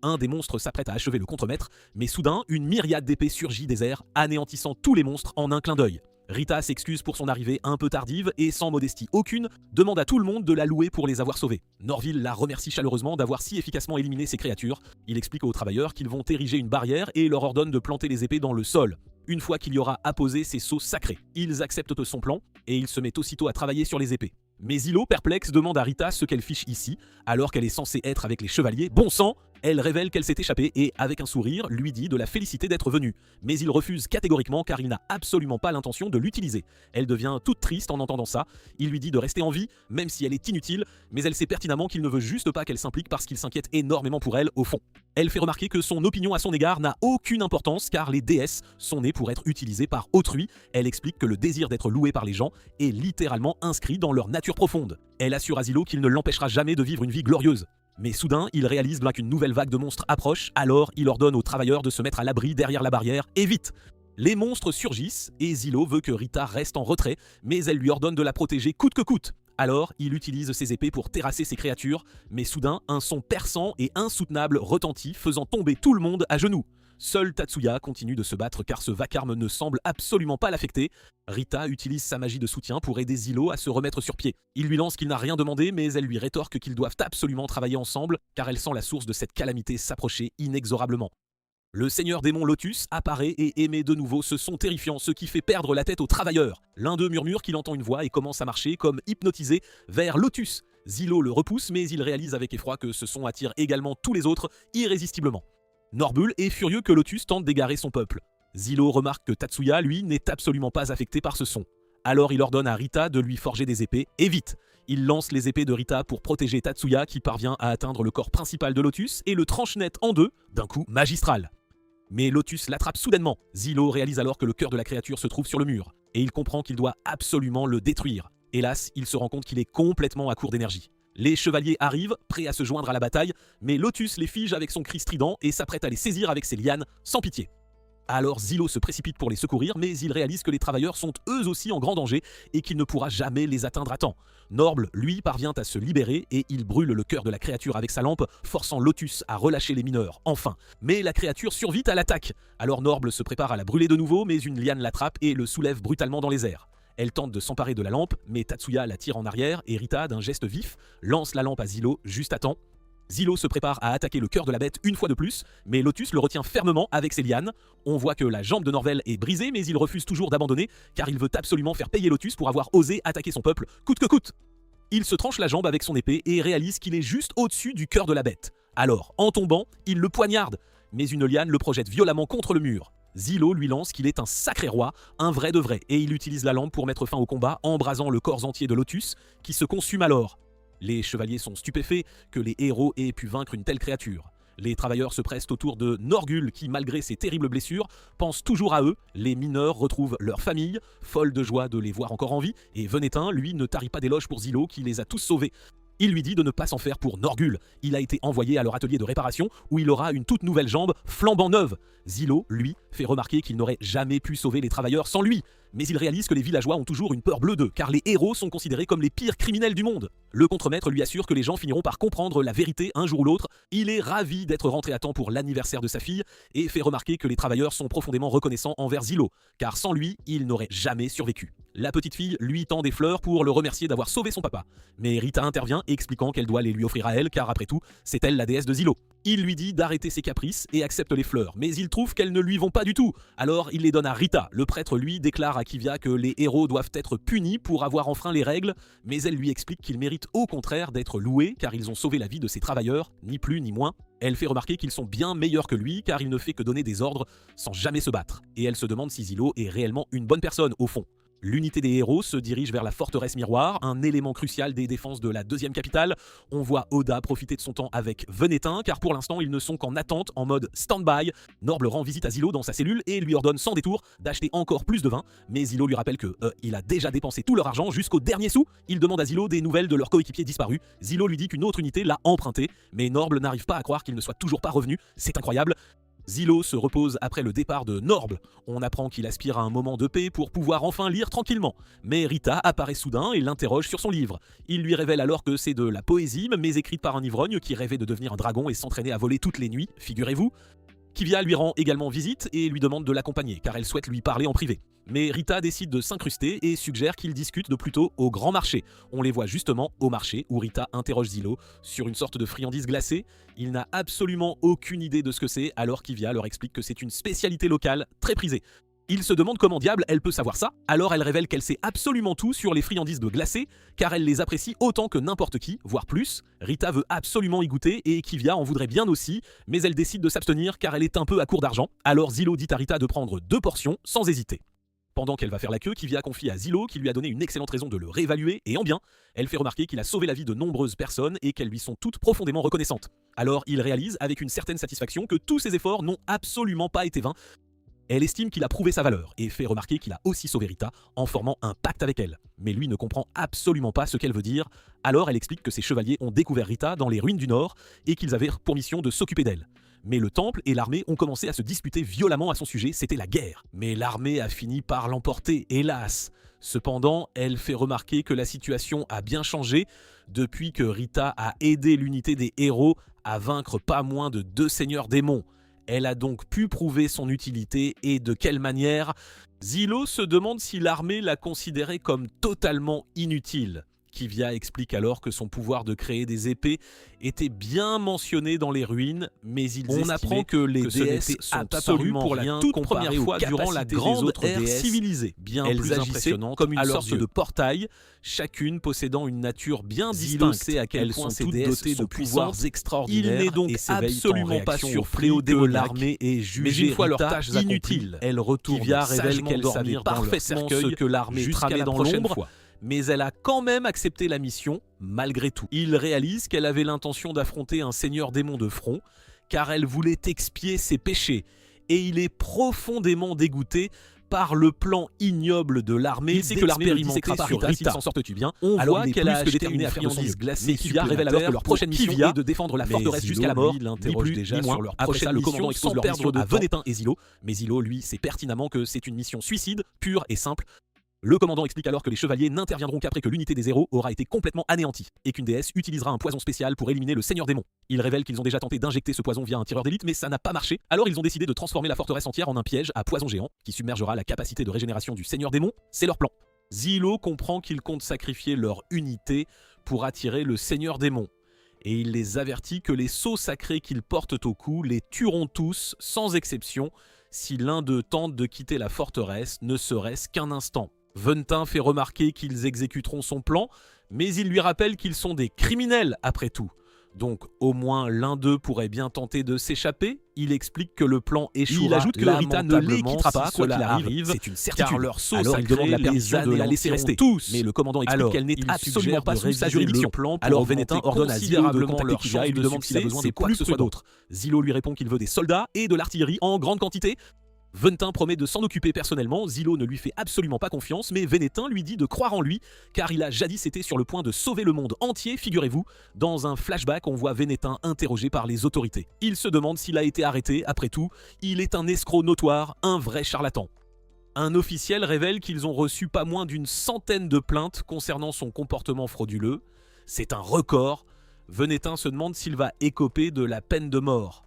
Un des monstres s'apprête à achever le contremaître, mais soudain, une myriade d'épées surgit des airs, anéantissant tous les monstres en un clin d'œil. Rita s'excuse pour son arrivée un peu tardive et sans modestie aucune, demande à tout le monde de la louer pour les avoir sauvés. Norville la remercie chaleureusement d'avoir si efficacement éliminé ces créatures. Il explique aux travailleurs qu'ils vont ériger une barrière et leur ordonne de planter les épées dans le sol, une fois qu'il y aura apposé ces sceaux sacrés. Ils acceptent son plan et il se met aussitôt à travailler sur les épées. Mais Zilo, perplexe, demande à Rita ce qu'elle fiche ici, alors qu'elle est censée être avec les chevaliers. Bon sang! Elle révèle qu'elle s'est échappée et, avec un sourire, lui dit de la féliciter d'être venue. Mais il refuse catégoriquement car il n'a absolument pas l'intention de l'utiliser. Elle devient toute triste en entendant ça. Il lui dit de rester en vie, même si elle est inutile, mais elle sait pertinemment qu'il ne veut juste pas qu'elle s'implique parce qu'il s'inquiète énormément pour elle, au fond. Elle fait remarquer que son opinion à son égard n'a aucune importance car les déesses sont nées pour être utilisées par autrui. Elle explique que le désir d'être loué par les gens est littéralement inscrit dans leur nature profonde. Elle assure à Zilo qu'il ne l'empêchera jamais de vivre une vie glorieuse. Mais soudain, il réalise qu'une nouvelle vague de monstres approche, alors il ordonne aux travailleurs de se mettre à l'abri derrière la barrière, et vite! Les monstres surgissent, et Zilo veut que Rita reste en retrait, mais elle lui ordonne de la protéger coûte que coûte. Alors, il utilise ses épées pour terrasser ces créatures, mais soudain, un son perçant et insoutenable retentit, faisant tomber tout le monde à genoux. Seul Tatsuya continue de se battre car ce vacarme ne semble absolument pas l'affecter. Rita utilise sa magie de soutien pour aider Zilo à se remettre sur pied. Il lui lance qu'il n'a rien demandé, mais elle lui rétorque qu'ils doivent absolument travailler ensemble car elle sent la source de cette calamité s'approcher inexorablement. Le seigneur démon Lotus apparaît et émet de nouveau ce son terrifiant, ce qui fait perdre la tête aux travailleurs. L'un d'eux murmure qu'il entend une voix et commence à marcher comme hypnotisé vers Lotus. Zilo le repousse, mais il réalise avec effroi que ce son attire également tous les autres irrésistiblement. Norbul est furieux que Lotus tente d'égarer son peuple. Zilo remarque que Tatsuya, lui, n'est absolument pas affecté par ce son. Alors il ordonne à Rita de lui forger des épées, et vite. Il lance les épées de Rita pour protéger Tatsuya qui parvient à atteindre le corps principal de Lotus et le tranche net en deux d'un coup magistral. Mais Lotus l'attrape soudainement. Zilo réalise alors que le cœur de la créature se trouve sur le mur, et il comprend qu'il doit absolument le détruire. Hélas, il se rend compte qu'il est complètement à court d'énergie. Les chevaliers arrivent, prêts à se joindre à la bataille, mais Lotus les fige avec son cri strident et s'apprête à les saisir avec ses lianes, sans pitié. Alors Zilo se précipite pour les secourir, mais il réalise que les travailleurs sont eux aussi en grand danger et qu'il ne pourra jamais les atteindre à temps. Norbul, lui, parvient à se libérer et il brûle le cœur de la créature avec sa lampe, forçant Lotus à relâcher les mineurs, enfin. Mais la créature survit à l'attaque. Alors Norbul se prépare à la brûler de nouveau, mais une liane l'attrape et le soulève brutalement dans les airs. Elle tente de s'emparer de la lampe, mais Tatsuya la tire en arrière et Rita, d'un geste vif, lance la lampe à Zilo juste à temps. Zilo se prépare à attaquer le cœur de la bête une fois de plus, mais Lotus le retient fermement avec ses lianes. On voit que la jambe de Norvel est brisée, mais il refuse toujours d'abandonner, car il veut absolument faire payer Lotus pour avoir osé attaquer son peuple, coûte que coûte. Il se tranche la jambe avec son épée et réalise qu'il est juste au-dessus du cœur de la bête. Alors, en tombant, il le poignarde, mais une liane le projette violemment contre le mur. Zilo lui lance qu'il est un sacré roi, un vrai de vrai, et il utilise la lampe pour mettre fin au combat, embrasant le corps entier de Lotus, qui se consume alors. Les chevaliers sont stupéfaits que les héros aient pu vaincre une telle créature. Les travailleurs se pressent autour de Norbul qui, malgré ses terribles blessures, pense toujours à eux. Les mineurs retrouvent leur famille, folles de joie de les voir encore en vie, et Venetin, lui, ne tarit pas d'éloges pour Zilo qui les a tous sauvés. Il lui dit de ne pas s'en faire pour Norbul. Il a été envoyé à leur atelier de réparation où il aura une toute nouvelle jambe flambant neuve. Zilo, lui, fait remarquer qu'il n'aurait jamais pu sauver les travailleurs sans lui. Mais il réalise que les villageois ont toujours une peur bleue d'eux, car les héros sont considérés comme les pires criminels du monde. Le contremaître lui assure que les gens finiront par comprendre la vérité un jour ou l'autre. Il est ravi d'être rentré à temps pour l'anniversaire de sa fille et fait remarquer que les travailleurs sont profondément reconnaissants envers Zilo, car sans lui, il n'aurait jamais survécu. La petite fille lui tend des fleurs pour le remercier d'avoir sauvé son papa. Mais Rita intervient expliquant qu'elle doit les lui offrir à elle, car après tout, c'est elle la déesse de Zilo. Il lui dit d'arrêter ses caprices et accepte les fleurs, mais il trouve qu'elles ne lui vont pas du tout. Alors il les donne à Rita. Le prêtre lui déclare à Kivia que les héros doivent être punis pour avoir enfreint les règles, mais elle lui explique qu'ils méritent au contraire d'être loués car ils ont sauvé la vie de ses travailleurs, ni plus ni moins. Elle fait remarquer qu'ils sont bien meilleurs que lui car il ne fait que donner des ordres sans jamais se battre. Et elle se demande si Zilo est réellement une bonne personne au fond. L'unité des héros se dirige vers la forteresse miroir, un élément crucial des défenses de la deuxième capitale. On voit Oda profiter de son temps avec Venetin, car pour l'instant ils ne sont qu'en attente, en mode stand-by. Norbul rend visite à Zilo dans sa cellule et lui ordonne sans détour d'acheter encore plus de vin, mais Zilo lui rappelle que il a déjà dépensé tout leur argent jusqu'au dernier sou. Il demande à Zilo des nouvelles de leur coéquipier disparu. Zilo lui dit qu'une autre unité l'a emprunté, mais Norbul n'arrive pas à croire qu'il ne soit toujours pas revenu. C'est incroyable. Zilo se repose après le départ de Norbul. On apprend qu'il aspire à un moment de paix pour pouvoir enfin lire tranquillement. Mais Rita apparaît soudain et l'interroge sur son livre. Il lui révèle alors que c'est de la poésie, mais écrite par un ivrogne qui rêvait de devenir un dragon et s'entraîner à voler toutes les nuits, figurez-vous. Kivia lui rend également visite et lui demande de l'accompagner car elle souhaite lui parler en privé. Mais Rita décide de s'incruster et suggère qu'ils discutent de plutôt au grand marché. On les voit justement au marché où Rita interroge Zilo sur une sorte de friandise glacée. Il n'a absolument aucune idée de ce que c'est alors Kivia leur explique que c'est une spécialité locale très prisée. Il se demande comment diable elle peut savoir ça, alors elle révèle qu'elle sait absolument tout sur les friandises de glacé, car elle les apprécie autant que n'importe qui, voire plus. Rita veut absolument y goûter et Kivia en voudrait bien aussi, mais elle décide de s'abstenir car elle est un peu à court d'argent. Alors Zilo dit à Rita de prendre 2 portions sans hésiter. Pendant qu'elle va faire la queue, Kivia confie à Zilo qui lui a donné une excellente raison de le réévaluer, et en bien, elle fait remarquer qu'il a sauvé la vie de nombreuses personnes et qu'elles lui sont toutes profondément reconnaissantes. Alors il réalise avec une certaine satisfaction que tous ses efforts n'ont absolument pas été vains. Elle estime qu'il a prouvé sa valeur et fait remarquer qu'il a aussi sauvé Rita en formant un pacte avec elle. Mais lui ne comprend absolument pas ce qu'elle veut dire, alors elle explique que ses chevaliers ont découvert Rita dans les ruines du Nord et qu'ils avaient pour mission de s'occuper d'elle. Mais le temple et l'armée ont commencé à se disputer violemment à son sujet, c'était la guerre. Mais l'armée a fini par l'emporter, hélas. Cependant, elle fait remarquer que la situation a bien changé depuis que Rita a aidé l'unité des héros à vaincre pas moins de 2 seigneurs démons. Elle a donc pu prouver son utilité et de quelle manière. Zilo se demande si l'armée l'a considérée comme totalement inutile. Kivia explique alors que son pouvoir de créer des épées était bien mentionné dans les ruines, mais on apprend que les déesses sont apparues pour la toute première fois durant la grande ère civilisée, bien plus impressionnante, comme une sorte de portail, chacune possédant une nature bien distincte. Sait à quel point ces déesses dotées de pouvoirs extraordinaires. Il n'est donc absolument pas surpris que l'armée ait jugé une fois leur tâche inutile. Elle retourne. Kivia révèle qu'elle savait parfaitement ce que l'armée tramait dans l'ombre. Mais elle a quand même accepté la mission, malgré tout. Il réalise qu'elle avait l'intention d'affronter un seigneur démon de front, car elle voulait expier ses péchés. Et il est profondément dégoûté par le plan ignoble de l'armée. Il sait que l'armée expérimentée sur Rita, s'ils s'en sortent bien. On voit qu'elle a déterminé à faire friandises glacées. Kivia révèle alors que leur prochaine mission est de défendre la forteresse jusqu'à la mort. Ni plus déjà ni moins. Sur leur prochaine mission sans perdre de Venetin et Zilo. Mais Zilo, lui, sait pertinemment que c'est une mission suicide, pure et simple. Le commandant explique alors que les chevaliers n'interviendront qu'après que l'unité des héros aura été complètement anéantie et qu'une déesse utilisera un poison spécial pour éliminer le seigneur démon. Il révèle qu'ils ont déjà tenté d'injecter ce poison via un tireur d'élite mais ça n'a pas marché, alors ils ont décidé de transformer la forteresse entière en un piège à poison géant qui submergera la capacité de régénération du seigneur démon, c'est leur plan. Zilo comprend qu'ils comptent sacrifier leur unité pour attirer le seigneur démon. Et il les avertit que les sceaux sacrés qu'ils portent au cou les tueront tous, sans exception, si l'un d'eux tente de quitter la forteresse, ne serait-ce qu'un instant. Venetin fait remarquer qu'ils exécuteront son plan, mais il lui rappelle qu'ils sont des criminels après tout. Donc au moins l'un d'eux pourrait bien tenter de s'échapper. Il explique que le plan échouera. Il ajoute que Rita ne les quittera pas, quoi qu'il arrive, c'est une certitude. Car leur sceau sacré de la laisser rester tous. Mais le commandant explique qu'elle n'est absolument pas sous sa juridiction. Alors Venetin ordonne à Zilo de contacter Kivia et lui demande s'il a besoin de quoi que ce soit d'autre. Zilo lui répond qu'il veut des soldats et de l'artillerie en grande quantité. Venetin promet de s'en occuper personnellement, Zilo ne lui fait absolument pas confiance, mais Venetin lui dit de croire en lui, car il a jadis été sur le point de sauver le monde entier, figurez-vous. Dans un flashback, on voit Venetin interrogé par les autorités. Il se demande s'il a été arrêté, après tout, il est un escroc notoire, un vrai charlatan. Un officiel révèle qu'ils ont reçu pas moins d'une centaine de plaintes concernant son comportement frauduleux. C'est un record. Venetin se demande s'il va écoper de la peine de mort.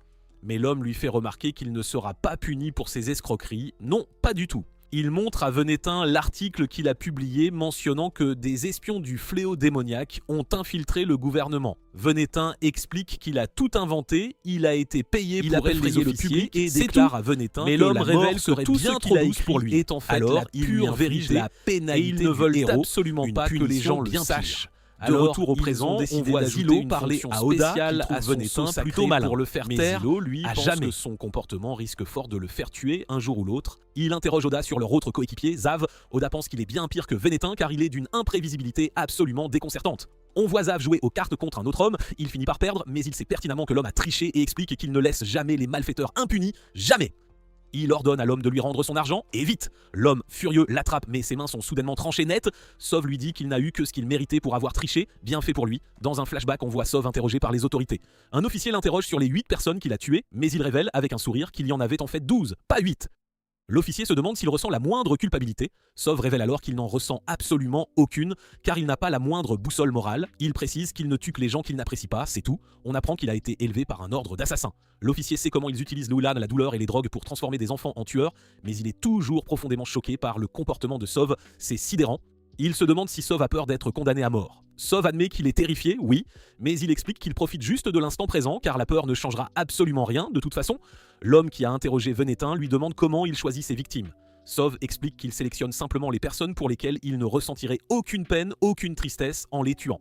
Mais l'homme lui fait remarquer qu'il ne sera pas puni pour ses escroqueries. Non, pas du tout. Il montre à Venetin l'article qu'il a publié mentionnant que des espions du fléau démoniaque ont infiltré le gouvernement. Venetin explique qu'il a tout inventé, il a été payé pour effrayer le public et déclare à Venetin que l'homme révèle que tout bien trop douce pour lui est en fait la pure vérité, la pénalité et ils ne veulent absolument pas que les gens le sachent. De retour au présent, on voit Zilo parler à Oda, qui trouve Venetin plutôt malin pour le faire taire. Zilo, lui, pense que son comportement risque fort de le faire tuer un jour ou l'autre. Il interroge Oda sur leur autre coéquipier, Zav. Oda pense qu'il est bien pire que Venetin car il est d'une imprévisibilité absolument déconcertante. On voit Zav jouer aux cartes contre un autre homme, il finit par perdre, mais il sait pertinemment que l'homme a triché et explique qu'il ne laisse jamais les malfaiteurs impunis, jamais. Il ordonne à l'homme de lui rendre son argent, et vite. L'homme, furieux, l'attrape, mais ses mains sont soudainement tranchées net. Sov lui dit qu'il n'a eu que ce qu'il méritait pour avoir triché, bien fait pour lui. Dans un flashback, on voit Sov interrogé par les autorités. Un officier l'interroge sur les 8 personnes qu'il a tuées, mais il révèle avec un sourire qu'il y en avait en fait 12, pas 8. L'officier se demande s'il ressent la moindre culpabilité. Sov révèle alors qu'il n'en ressent absolument aucune, car il n'a pas la moindre boussole morale. Il précise qu'il ne tue que les gens qu'il n'apprécie pas, c'est tout. On apprend qu'il a été élevé par un ordre d'assassins. L'officier sait comment ils utilisent l'Ulan, la douleur et les drogues pour transformer des enfants en tueurs, mais il est toujours profondément choqué par le comportement de Sov, c'est sidérant. Il se demande si Sov a peur d'être condamné à mort. Sov admet qu'il est terrifié, oui, mais il explique qu'il profite juste de l'instant présent car la peur ne changera absolument rien de toute façon. L'homme qui a interrogé Venetin lui demande comment il choisit ses victimes. Sov explique qu'il sélectionne simplement les personnes pour lesquelles il ne ressentirait aucune peine, aucune tristesse en les tuant.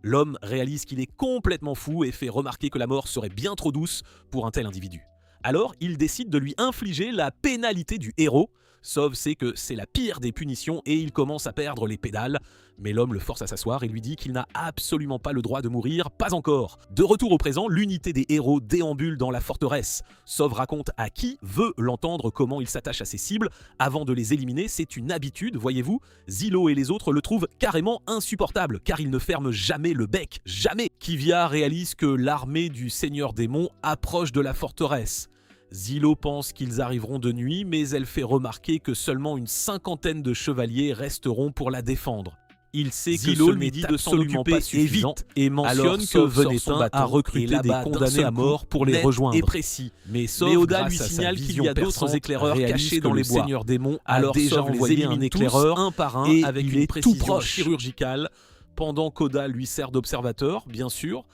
L'homme réalise qu'il est complètement fou et fait remarquer que la mort serait bien trop douce pour un tel individu. Alors il décide de lui infliger la pénalité du héros. Sov sait que c'est la pire des punitions et il commence à perdre les pédales. Mais l'homme le force à s'asseoir et lui dit qu'il n'a absolument pas le droit de mourir, pas encore. De retour au présent, l'unité des héros déambule dans la forteresse. Sov raconte à qui veut l'entendre comment il s'attache à ses cibles. Avant de les éliminer, c'est une habitude, voyez-vous. Zilo et les autres le trouvent carrément insupportable, car il ne ferme jamais le bec, jamais. Kivia réalise que l'armée du Seigneur Démon approche de la forteresse. Zilo pense qu'ils arriveront de nuit, mais elle fait remarquer que seulement une cinquantaine de chevaliers resteront pour la défendre. Il sait que Zilo lui dit de s'en occuper et vite, et mentionne que Venetin a recruté des condamnés à mort pour les rejoindre. Et précis. Mais Oda lui signale qu'il y a d'autres éclaireurs cachés dans les bois. Le Seigneur Démon a déjà envoyé un éclaireur un par un et avec une précision chirurgicale, pendant qu'Oda lui sert d'observateur, bien sûr.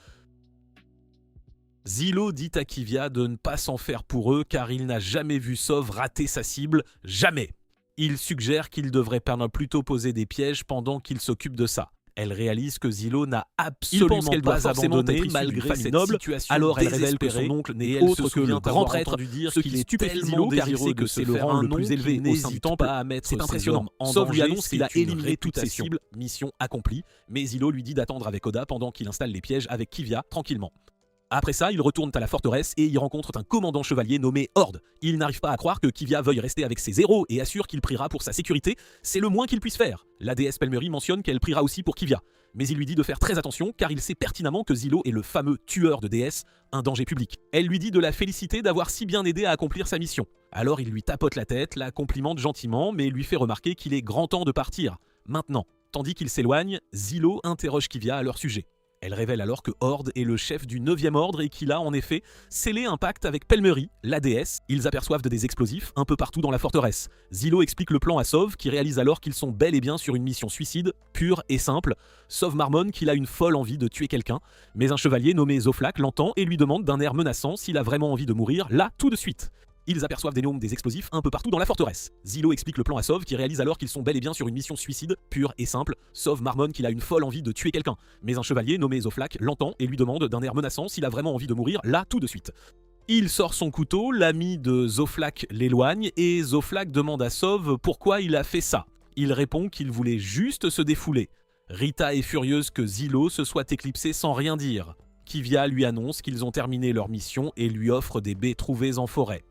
Zilo dit à Kivia de ne pas s'en faire pour eux car il n'a jamais vu Sov rater sa cible, jamais. Il suggère qu'il devrait plutôt poser des pièges pendant qu'il s'occupe de ça. Elle réalise que Zilo n'a absolument pas abandonné malgré cette situation. Alors elle révèle que son oncle n'est autre que le grand prêtre, ce qui stupéfie Zilo car il sait que c'est le rang le plus élevé au sein du temple pas à mettre. C'est impressionnant. Sov lui annonce qu'il a éliminé toutes ses cibles, mission accomplie, mais Zilo lui dit d'attendre avec Oda pendant qu'il installe les pièges avec Kivia tranquillement. Après ça, ils retournent à la forteresse et y rencontrent un commandant chevalier nommé Horde. Il n'arrive pas à croire que Kivia veuille rester avec ses héros et assure qu'il priera pour sa sécurité, c'est le moins qu'il puisse faire. La déesse Pelmerie mentionne qu'elle priera aussi pour Kivia, mais il lui dit de faire très attention car il sait pertinemment que Zilo est le fameux tueur de déesses, un danger public. Elle lui dit de la féliciter d'avoir si bien aidé à accomplir sa mission. Alors il lui tapote la tête, la complimente gentiment, mais lui fait remarquer qu'il est grand temps de partir, maintenant. Tandis qu'il s'éloigne, Zilo interroge Kivia à leur sujet. Elle révèle alors que Horde est le chef du 9e ordre et qu'il a en effet scellé un pacte avec Pelmerie, la déesse. Ils aperçoivent des explosifs un peu partout dans la forteresse. Zilo explique le plan à Sov qui réalise alors qu'ils sont bel et bien sur une mission suicide, pure et simple. Sov marmonne qu'il a une folle envie de tuer quelqu'un, mais un chevalier nommé Zoflak l'entend et lui demande d'un air menaçant s'il a vraiment envie de mourir là tout de suite. Ils aperçoivent des explosifs un peu partout dans la forteresse. Zilo explique le plan à Sov qui réalise alors qu'ils sont bel et bien sur une mission suicide, pure et simple. Sov marmonne qu'il a une folle envie de tuer quelqu'un, mais un chevalier nommé Zoflak l'entend et lui demande d'un air menaçant s'il a vraiment envie de mourir là tout de suite. Il sort son couteau, l'ami de Zoflak l'éloigne et Zoflak demande à Sov pourquoi il a fait ça. Il répond qu'il voulait juste se défouler. Rita est furieuse que Zilo se soit éclipsé sans rien dire. Kivia lui annonce qu'ils ont terminé leur mission et lui offre des baies trouvées en forêt.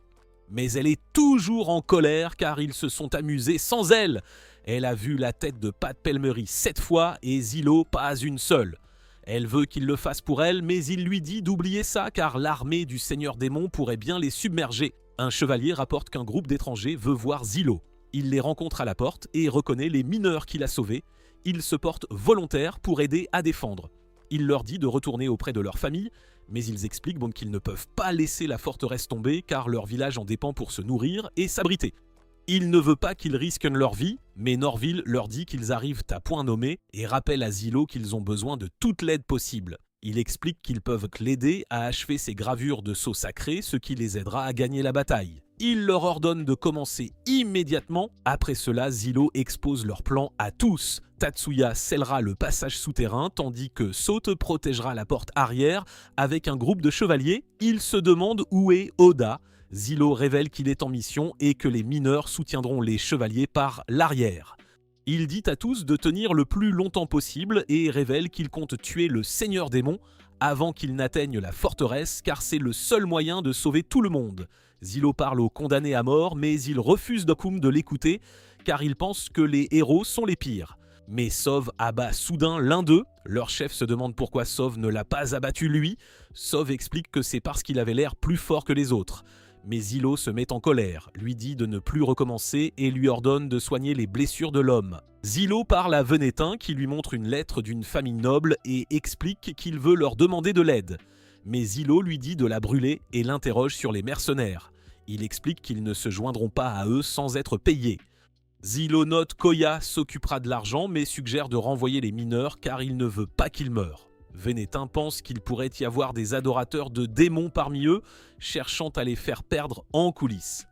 Mais elle est toujours en colère car ils se sont amusés sans elle. Elle a vu la tête de Pat Pelmerie 7 fois et Zilo pas une seule. Elle veut qu'il le fasse pour elle, mais il lui dit d'oublier ça car l'armée du Seigneur Démon pourrait bien les submerger. Un chevalier rapporte qu'un groupe d'étrangers veut voir Zilo. Il les rencontre à la porte et reconnaît les mineurs qu'il a sauvés. Il se porte volontaire pour aider à défendre. Il leur dit de retourner auprès de leur famille, mais ils expliquent qu'ils ne peuvent pas laisser la forteresse tomber car leur village en dépend pour se nourrir et s'abriter. Il ne veut pas qu'ils risquent leur vie, mais Norville leur dit qu'ils arrivent à point nommé et rappelle à Zilo qu'ils ont besoin de toute l'aide possible. Il explique qu'ils peuvent l'aider à achever ses gravures de sceaux sacrés, ce qui les aidera à gagner la bataille. Il leur ordonne de commencer immédiatement. Après cela, Zilo expose leur plan à tous. Tatsuya scellera le passage souterrain, tandis que Saute protégera la porte arrière avec un groupe de chevaliers. Il se demande où est Oda. Zilo révèle qu'il est en mission et que les mineurs soutiendront les chevaliers par l'arrière. Il dit à tous de tenir le plus longtemps possible et révèle qu'il compte tuer le Seigneur Démon avant qu'il n'atteigne la forteresse car c'est le seul moyen de sauver tout le monde. Zilo parle aux condamnés à mort mais il refuse de l'écouter car il pense que les héros sont les pires. Mais Sov abat soudain l'un d'eux. Leur chef se demande pourquoi Sov ne l'a pas abattu lui. Sov explique que c'est parce qu'il avait l'air plus fort que les autres. Mais Zilo se met en colère, lui dit de ne plus recommencer et lui ordonne de soigner les blessures de l'homme. Zilo parle à Venetin qui lui montre une lettre d'une famille noble et explique qu'il veut leur demander de l'aide. Mais Zilo lui dit de la brûler et l'interroge sur les mercenaires. Il explique qu'ils ne se joindront pas à eux sans être payés. Zilo note qu'Oya s'occupera de l'argent mais suggère de renvoyer les mineurs car il ne veut pas qu'ils meurent. Venetin pense qu'il pourrait y avoir des adorateurs de démons parmi eux, cherchant à les faire perdre en coulisses.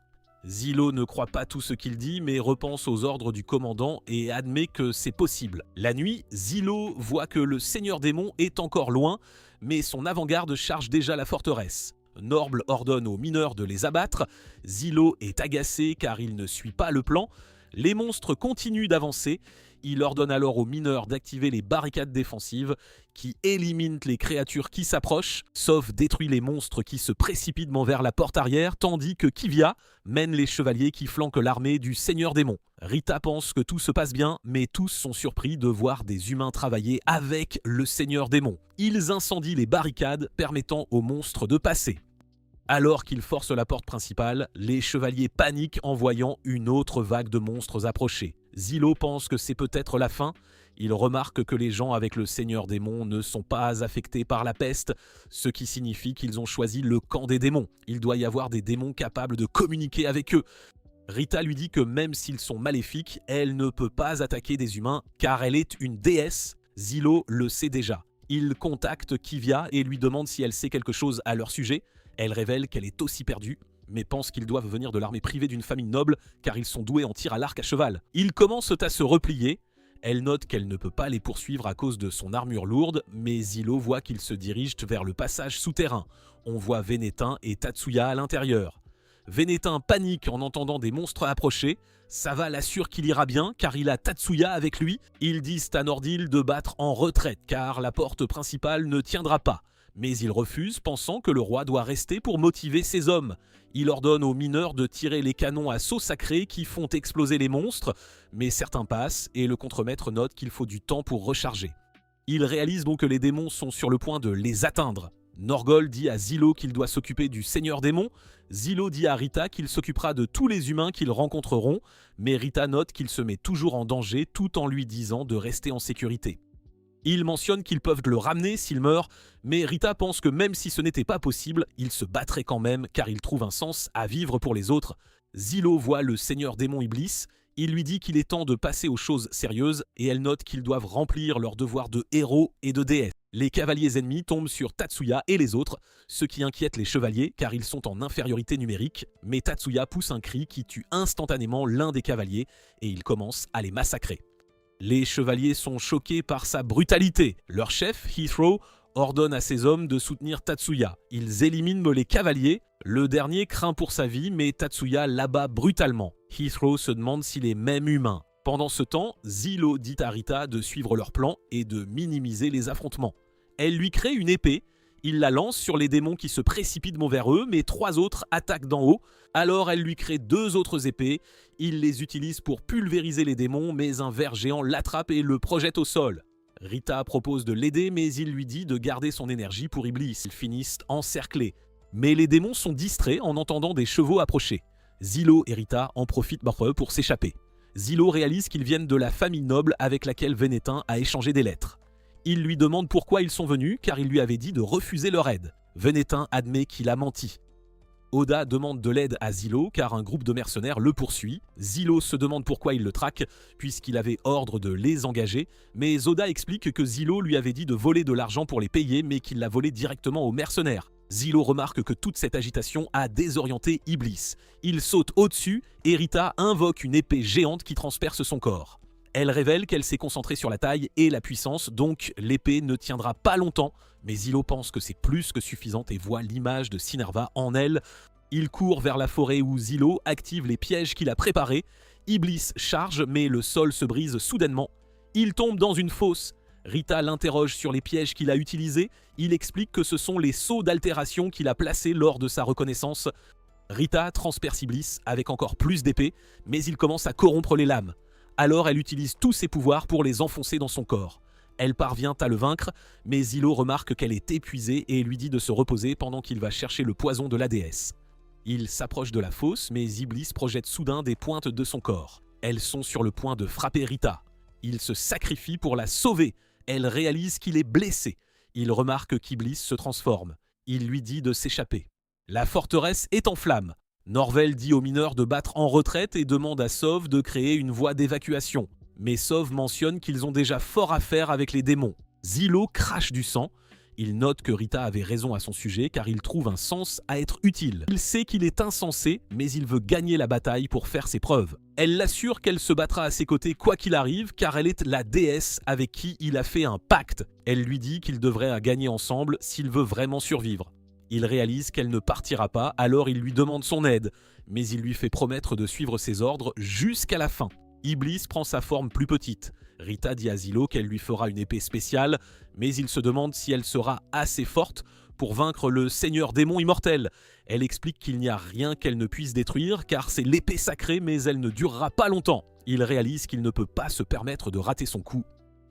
Zilo ne croit pas tout ce qu'il dit, mais repense aux ordres du commandant et admet que c'est possible. La nuit, Zilo voit que le Seigneur Démon est encore loin, mais son avant-garde charge déjà la forteresse. Norble ordonne aux mineurs de les abattre. Zilo est agacé car il ne suit pas le plan. Les monstres continuent d'avancer. Il ordonne alors aux mineurs d'activer les barricades défensives qui éliminent les créatures qui s'approchent, sauf détruit les monstres qui se précipitent vers la porte arrière, tandis que Kivia mène les chevaliers qui flanquent l'armée du Seigneur Démon. Rita pense que tout se passe bien, mais tous sont surpris de voir des humains travailler avec le Seigneur Démon. Ils incendient les barricades, permettant aux monstres de passer. Alors qu'ils forcent la porte principale, les chevaliers paniquent en voyant une autre vague de monstres approcher. Zilo pense que c'est peut-être la fin. Il remarque que les gens avec le Seigneur Démon ne sont pas affectés par la peste, ce qui signifie qu'ils ont choisi le camp des démons. Il doit y avoir des démons capables de communiquer avec eux. Rita lui dit que même s'ils sont maléfiques, elle ne peut pas attaquer des humains car elle est une déesse. Zilo le sait déjà. Il contacte Kivia et lui demande si elle sait quelque chose à leur sujet. Elle révèle qu'elle est aussi perdue, mais pense qu'ils doivent venir de l'armée privée d'une famille noble car ils sont doués en tir à l'arc à cheval. Ils commencent à se replier. Elle note qu'elle ne peut pas les poursuivre à cause de son armure lourde, mais Zilo voit qu'ils se dirigent vers le passage souterrain. On voit Vénétin et Tatsuya à l'intérieur. Vénétin panique en entendant des monstres approcher. Sava l'assure qu'il ira bien car il a Tatsuya avec lui. Ils disent à Nordil de battre en retraite car la porte principale ne tiendra pas. Mais il refuse, pensant que le roi doit rester pour motiver ses hommes. Il ordonne aux mineurs de tirer les canons à seau sacré qui font exploser les monstres, mais certains passent et le contremaître note qu'il faut du temps pour recharger. Il réalise donc que les démons sont sur le point de les atteindre. Norgol dit à Zilo qu'il doit s'occuper du Seigneur Démon. Zilo dit à Rita qu'il s'occupera de tous les humains qu'ils rencontreront, mais Rita note qu'il se met toujours en danger tout en lui disant de rester en sécurité. Il mentionne qu'ils peuvent le ramener s'il meurt, mais Rita pense que même si ce n'était pas possible, il se battrait quand même car il trouve un sens à vivre pour les autres. Zilo voit le Seigneur Démon Iblis. Il lui dit qu'il est temps de passer aux choses sérieuses et elle note qu'ils doivent remplir leur devoir de héros et de déesses. Les cavaliers ennemis tombent sur Tatsuya et les autres, ce qui inquiète les chevaliers car ils sont en infériorité numérique, mais Tatsuya pousse un cri qui tue instantanément l'un des cavaliers et il commence à les massacrer. Les chevaliers sont choqués par sa brutalité. Leur chef, Heathrow, ordonne à ses hommes de soutenir Tatsuya. Ils éliminent les cavaliers. Le dernier craint pour sa vie, mais Tatsuya l'abat brutalement. Heathrow se demande s'il est même humain. Pendant ce temps, Zilo dit à Rita de suivre leur plan et de minimiser les affrontements. Elle lui crée une épée. Il la lance sur les démons qui se précipitent vers eux, mais 3 autres attaquent d'en haut. Alors elle lui crée 2 autres épées. Il les utilise pour pulvériser les démons, mais un ver géant l'attrape et le projette au sol. Rita propose de l'aider, mais il lui dit de garder son énergie pour Iblis. Ils finissent encerclés. Mais les démons sont distraits en entendant des chevaux approcher. Zilo et Rita en profitent pour s'échapper. Zilo réalise qu'ils viennent de la famille noble avec laquelle Vénétin a échangé des lettres. Il lui demande pourquoi ils sont venus, car il lui avait dit de refuser leur aide. Vénétin admet qu'il a menti. Oda demande de l'aide à Zilo, car un groupe de mercenaires le poursuit. Zilo se demande pourquoi il le traque, puisqu'il avait ordre de les engager, mais Oda explique que Zilo lui avait dit de voler de l'argent pour les payer, mais qu'il l'a volé directement aux mercenaires. Zilo remarque que toute cette agitation a désorienté Iblis. Il saute au-dessus et Rita invoque une épée géante qui transperce son corps. Elle révèle qu'elle s'est concentrée sur la taille et la puissance, donc l'épée ne tiendra pas longtemps, mais Zilo pense que c'est plus que suffisante et voit l'image de Sinerva en elle. Il court vers la forêt où Zilo active les pièges qu'il a préparés. Iblis charge, mais le sol se brise soudainement. Il tombe dans une fosse. Rita l'interroge sur les pièges qu'il a utilisés. Il explique que ce sont les sceaux d'altération qu'il a placés lors de sa reconnaissance. Rita transperce Iblis avec encore plus d'épées, mais il commence à corrompre les lames. Alors elle utilise tous ses pouvoirs pour les enfoncer dans son corps. Elle parvient à le vaincre, mais Zilo remarque qu'elle est épuisée et lui dit de se reposer pendant qu'il va chercher le poison de la déesse. Il s'approche de la fosse, mais Iblis projette soudain des pointes de son corps. Elles sont sur le point de frapper Rita. Il se sacrifie pour la sauver. Elle réalise qu'il est blessé. Il remarque qu'Iblis se transforme. Il lui dit de s'échapper. La forteresse est en flammes. Norvel dit aux mineurs de battre en retraite et demande à Sov de créer une voie d'évacuation. Mais Sov mentionne qu'ils ont déjà fort à faire avec les démons. Zilo crache du sang. Il note que Rita avait raison à son sujet car il trouve un sens à être utile. Il sait qu'il est insensé, mais il veut gagner la bataille pour faire ses preuves. Elle l'assure qu'elle se battra à ses côtés quoi qu'il arrive car elle est la déesse avec qui il a fait un pacte. Elle lui dit qu'ils devraient gagner ensemble s'il veut vraiment survivre. Il réalise qu'elle ne partira pas, alors il lui demande son aide, mais il lui fait promettre de suivre ses ordres jusqu'à la fin. Iblis prend sa forme plus petite. Rita dit à Zilo qu'elle lui fera une épée spéciale, mais il se demande si elle sera assez forte pour vaincre le Seigneur Démon immortel. Elle explique qu'il n'y a rien qu'elle ne puisse détruire, car c'est l'épée sacrée, mais elle ne durera pas longtemps. Il réalise qu'il ne peut pas se permettre de rater son coup.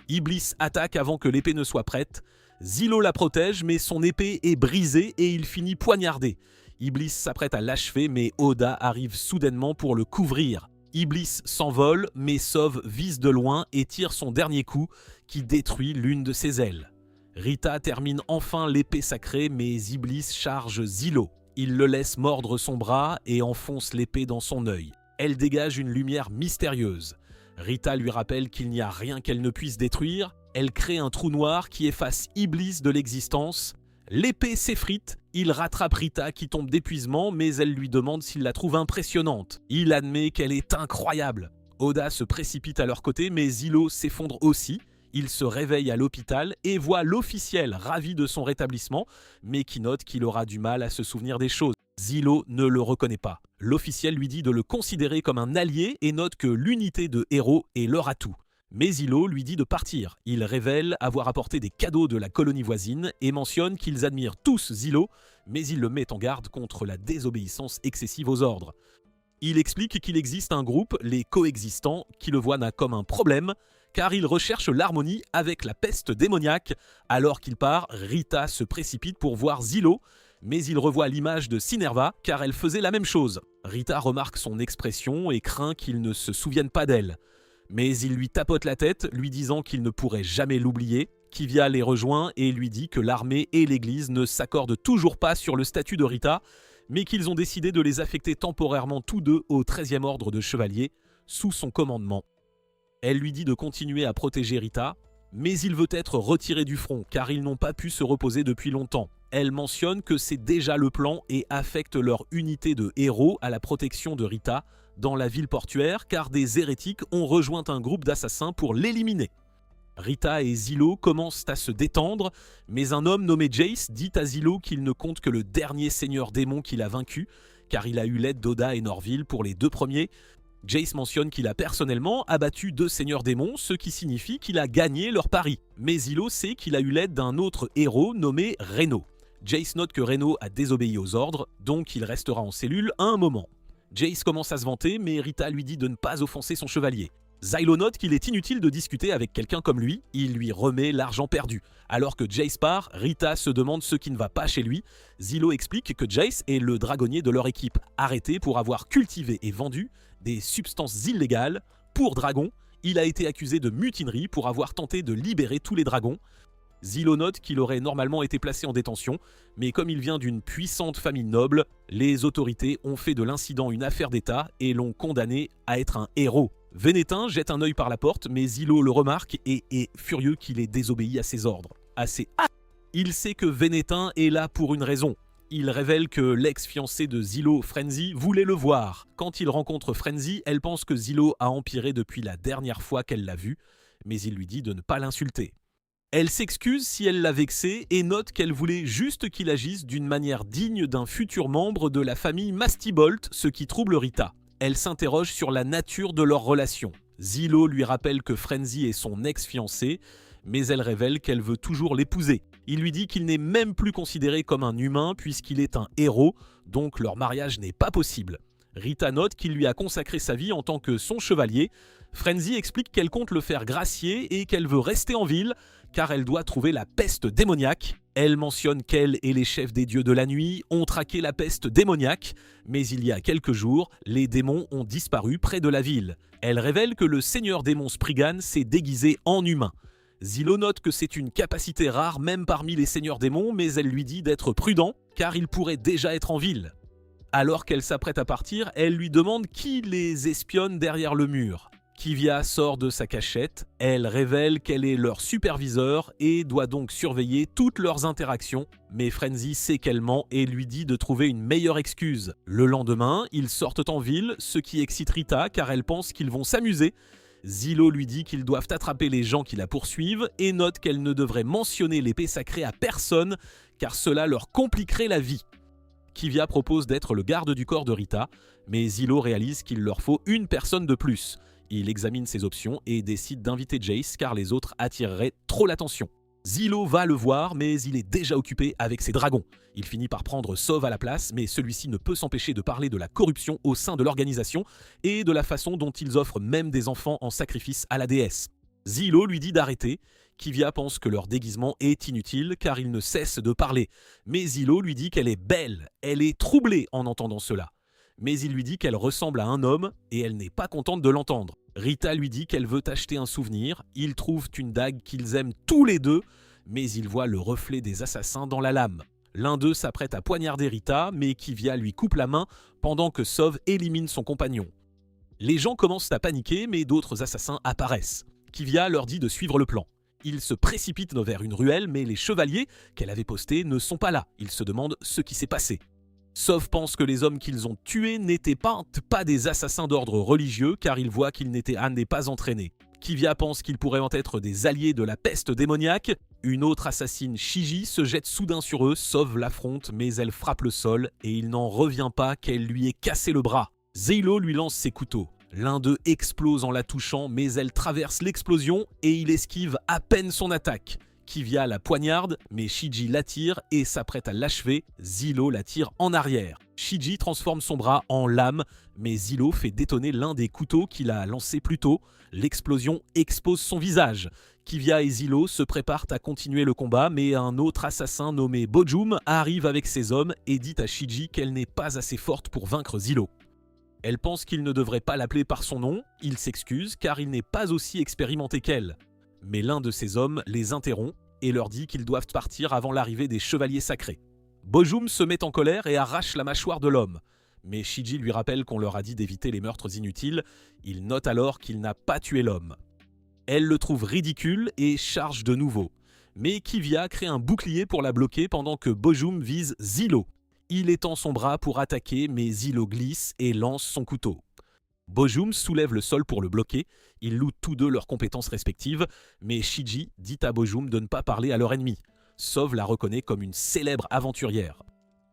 Iblis attaque avant que l'épée ne soit prête. Zilo la protège, mais son épée est brisée et il finit poignardé. Iblis s'apprête à l'achever, mais Oda arrive soudainement pour le couvrir. Iblis s'envole, mais Sov vise de loin et tire son dernier coup qui détruit l'une de ses ailes. Rita termine enfin l'épée sacrée, mais Iblis charge Zilo. Il le laisse mordre son bras et enfonce l'épée dans son œil. Elle dégage une lumière mystérieuse. Rita lui rappelle qu'il n'y a rien qu'elle ne puisse détruire. Elle crée un trou noir qui efface Iblis de l'existence. L'épée s'effrite, il rattrape Rita qui tombe d'épuisement, mais elle lui demande s'il la trouve impressionnante. Il admet qu'elle est incroyable. Oda se précipite à leur côté, mais Zilo s'effondre aussi. Il se réveille à l'hôpital et voit l'officiel ravi de son rétablissement, mais qui note qu'il aura du mal à se souvenir des choses. Zilo ne le reconnaît pas. L'officiel lui dit de le considérer comme un allié et note que l'unité de héros est leur atout. Mais Zilo lui dit de partir. Il révèle avoir apporté des cadeaux de la colonie voisine et mentionne qu'ils admirent tous Zilo, mais il le met en garde contre la désobéissance excessive aux ordres. Il explique qu'il existe un groupe, les coexistants, qui le voient comme un problème, car il recherche l'harmonie avec la peste démoniaque. Alors qu'il part, Rita se précipite pour voir Zilo, mais il revoit l'image de Sinerva, car elle faisait la même chose. Rita remarque son expression et craint qu'il ne se souvienne pas d'elle. Mais il lui tapote la tête, lui disant qu'il ne pourrait jamais l'oublier. Kivia les rejoint et lui dit que l'armée et l'église ne s'accordent toujours pas sur le statut de Rita, mais qu'ils ont décidé de les affecter temporairement tous deux au 13e ordre de chevaliers, sous son commandement. Elle lui dit de continuer à protéger Rita, mais il veut être retiré du front, car ils n'ont pas pu se reposer depuis longtemps. Elle mentionne que c'est déjà le plan et affecte leur unité de héros à la protection de Rita, dans la ville portuaire, car des hérétiques ont rejoint un groupe d'assassins pour l'éliminer. Rita et Zilo commencent à se détendre, mais un homme nommé Jace dit à Zilo qu'il ne compte que le dernier seigneur démon qu'il a vaincu, car il a eu l'aide d'Oda et Norville pour les deux premiers. Jace mentionne qu'il a personnellement abattu 2 seigneurs démons, ce qui signifie qu'il a gagné leur pari. Mais Zilo sait qu'il a eu l'aide d'un autre héros nommé Reno. Jace note que Reno a désobéi aux ordres, donc il restera en cellule un moment. Jace commence à se vanter, mais Rita lui dit de ne pas offenser son chevalier. Zylo note qu'il est inutile de discuter avec quelqu'un comme lui, il lui remet l'argent perdu. Alors que Jace part, Rita se demande ce qui ne va pas chez lui. Zylo explique que Jace est le dragonnier de leur équipe, arrêté pour avoir cultivé et vendu des substances illégales. Pour dragon, il a été accusé de mutinerie pour avoir tenté de libérer tous les dragons. Zylo note qu'il aurait normalement été placé en détention, mais comme il vient d'une puissante famille noble, les autorités ont fait de l'incident une affaire d'État et l'ont condamné à être un héros. Vénétin jette un œil par la porte, mais Zylo le remarque et est furieux qu'il ait désobéi à ses ordres. Il sait que Vénétin est là pour une raison. Il révèle que l'ex-fiancée de Zylo, Frenzy, voulait le voir. Quand il rencontre Frenzy, elle pense que Zylo a empiré depuis la dernière fois qu'elle l'a vu, mais il lui dit de ne pas l'insulter. Elle s'excuse si elle l'a vexé et note qu'elle voulait juste qu'il agisse d'une manière digne d'un futur membre de la famille Mastibolt, ce qui trouble Rita. Elle s'interroge sur la nature de leur relation. Zylo lui rappelle que Frenzy est son ex-fiancé, mais elle révèle qu'elle veut toujours l'épouser. Il lui dit qu'il n'est même plus considéré comme un humain puisqu'il est un héros, donc leur mariage n'est pas possible. Rita note qu'il lui a consacré sa vie en tant que son chevalier. Frenzy explique qu'elle compte le faire gracier et qu'elle veut rester en ville, car elle doit trouver la peste démoniaque. Elle mentionne qu'elle et les chefs des dieux de la nuit ont traqué la peste démoniaque, mais il y a quelques jours, les démons ont disparu près de la ville. Elle révèle que le seigneur démon Spriggan s'est déguisé en humain. Zylo note que c'est une capacité rare même parmi les seigneurs démons, mais elle lui dit d'être prudent, car il pourrait déjà être en ville. Alors qu'elle s'apprête à partir, elle lui demande qui les espionne derrière le mur. Kivia sort de sa cachette, elle révèle qu'elle est leur superviseur et doit donc surveiller toutes leurs interactions, mais Frenzy sait qu'elle ment et lui dit de trouver une meilleure excuse. Le lendemain, ils sortent en ville, ce qui excite Rita car elle pense qu'ils vont s'amuser. Zylo lui dit qu'ils doivent attraper les gens qui la poursuivent et note qu'elle ne devrait mentionner l'épée sacrée à personne car cela leur compliquerait la vie. Kivia propose d'être le garde du corps de Rita, mais Zylo réalise qu'il leur faut une personne de plus. Il examine ses options et décide d'inviter Jace car les autres attireraient trop l'attention. Zylo va le voir, mais il est déjà occupé avec ses dragons. Il finit par prendre Sov à la place, mais celui-ci ne peut s'empêcher de parler de la corruption au sein de l'organisation et de la façon dont ils offrent même des enfants en sacrifice à la déesse. Zylo lui dit d'arrêter. Kivia pense que leur déguisement est inutile car ils ne cessent de parler. Mais Zylo lui dit qu'elle est belle, elle est troublée en entendant cela. mais il lui dit qu'elle ressemble à un homme et elle n'est pas contente de l'entendre. Rita lui dit qu'elle veut acheter un souvenir, ils trouvent une dague qu'ils aiment tous les deux, mais ils voient le reflet des assassins dans la lame. L'un d'eux s'apprête à poignarder Rita, mais Kivia lui coupe la main pendant que Sov élimine son compagnon. Les gens commencent à paniquer, mais d'autres assassins apparaissent. Kivia leur dit de suivre le plan. Ils se précipitent vers une ruelle, mais les chevaliers qu'elle avait postés ne sont pas là. Ils se demandent ce qui s'est passé. Sov pense que les hommes qu'ils ont tués n'étaient pas des assassins d'ordre religieux, car il voit qu'ils n'étaient pas entraînés. Kivia pense qu'ils pourraient en être des alliés de la peste démoniaque. Une autre assassine, Shiji, se jette soudain sur eux. Sov l'affronte, mais elle frappe le sol et il n'en revient pas qu'elle lui ait cassé le bras. Zilo lui lance ses couteaux. L'un d'eux explose en la touchant, mais elle traverse l'explosion et il esquive à peine son attaque. Kivia la poignarde, mais Shiji l'attire et s'apprête à l'achever. Zilo la tire en arrière. Shiji transforme son bras en lame, mais Zilo fait détonner l'un des couteaux qu'il a lancé plus tôt. L'explosion expose son visage. Kivia et Zilo se préparent à continuer le combat, mais un autre assassin nommé Bojum arrive avec ses hommes et dit à Shiji qu'elle n'est pas assez forte pour vaincre Zilo. Elle pense qu'il ne devrait pas l'appeler par son nom, il s'excuse car il n'est pas aussi expérimenté qu'elle. Mais l'un de ses hommes les interrompt et leur dit qu'ils doivent partir avant l'arrivée des chevaliers sacrés. Bojum se met en colère et arrache la mâchoire de l'homme. Mais Shiji lui rappelle qu'on leur a dit d'éviter les meurtres inutiles, il note alors qu'il n'a pas tué l'homme. Elle le trouve ridicule et charge de nouveau. Mais Kivia crée un bouclier pour la bloquer pendant que Bojum vise Zilo. Il étend son bras pour attaquer, mais Zilo glisse et lance son couteau. Bojum soulève le sol pour le bloquer, ils louent tous deux leurs compétences respectives, mais Shiji dit à Bojum de ne pas parler à leur ennemi. Sov la reconnaît comme une célèbre aventurière.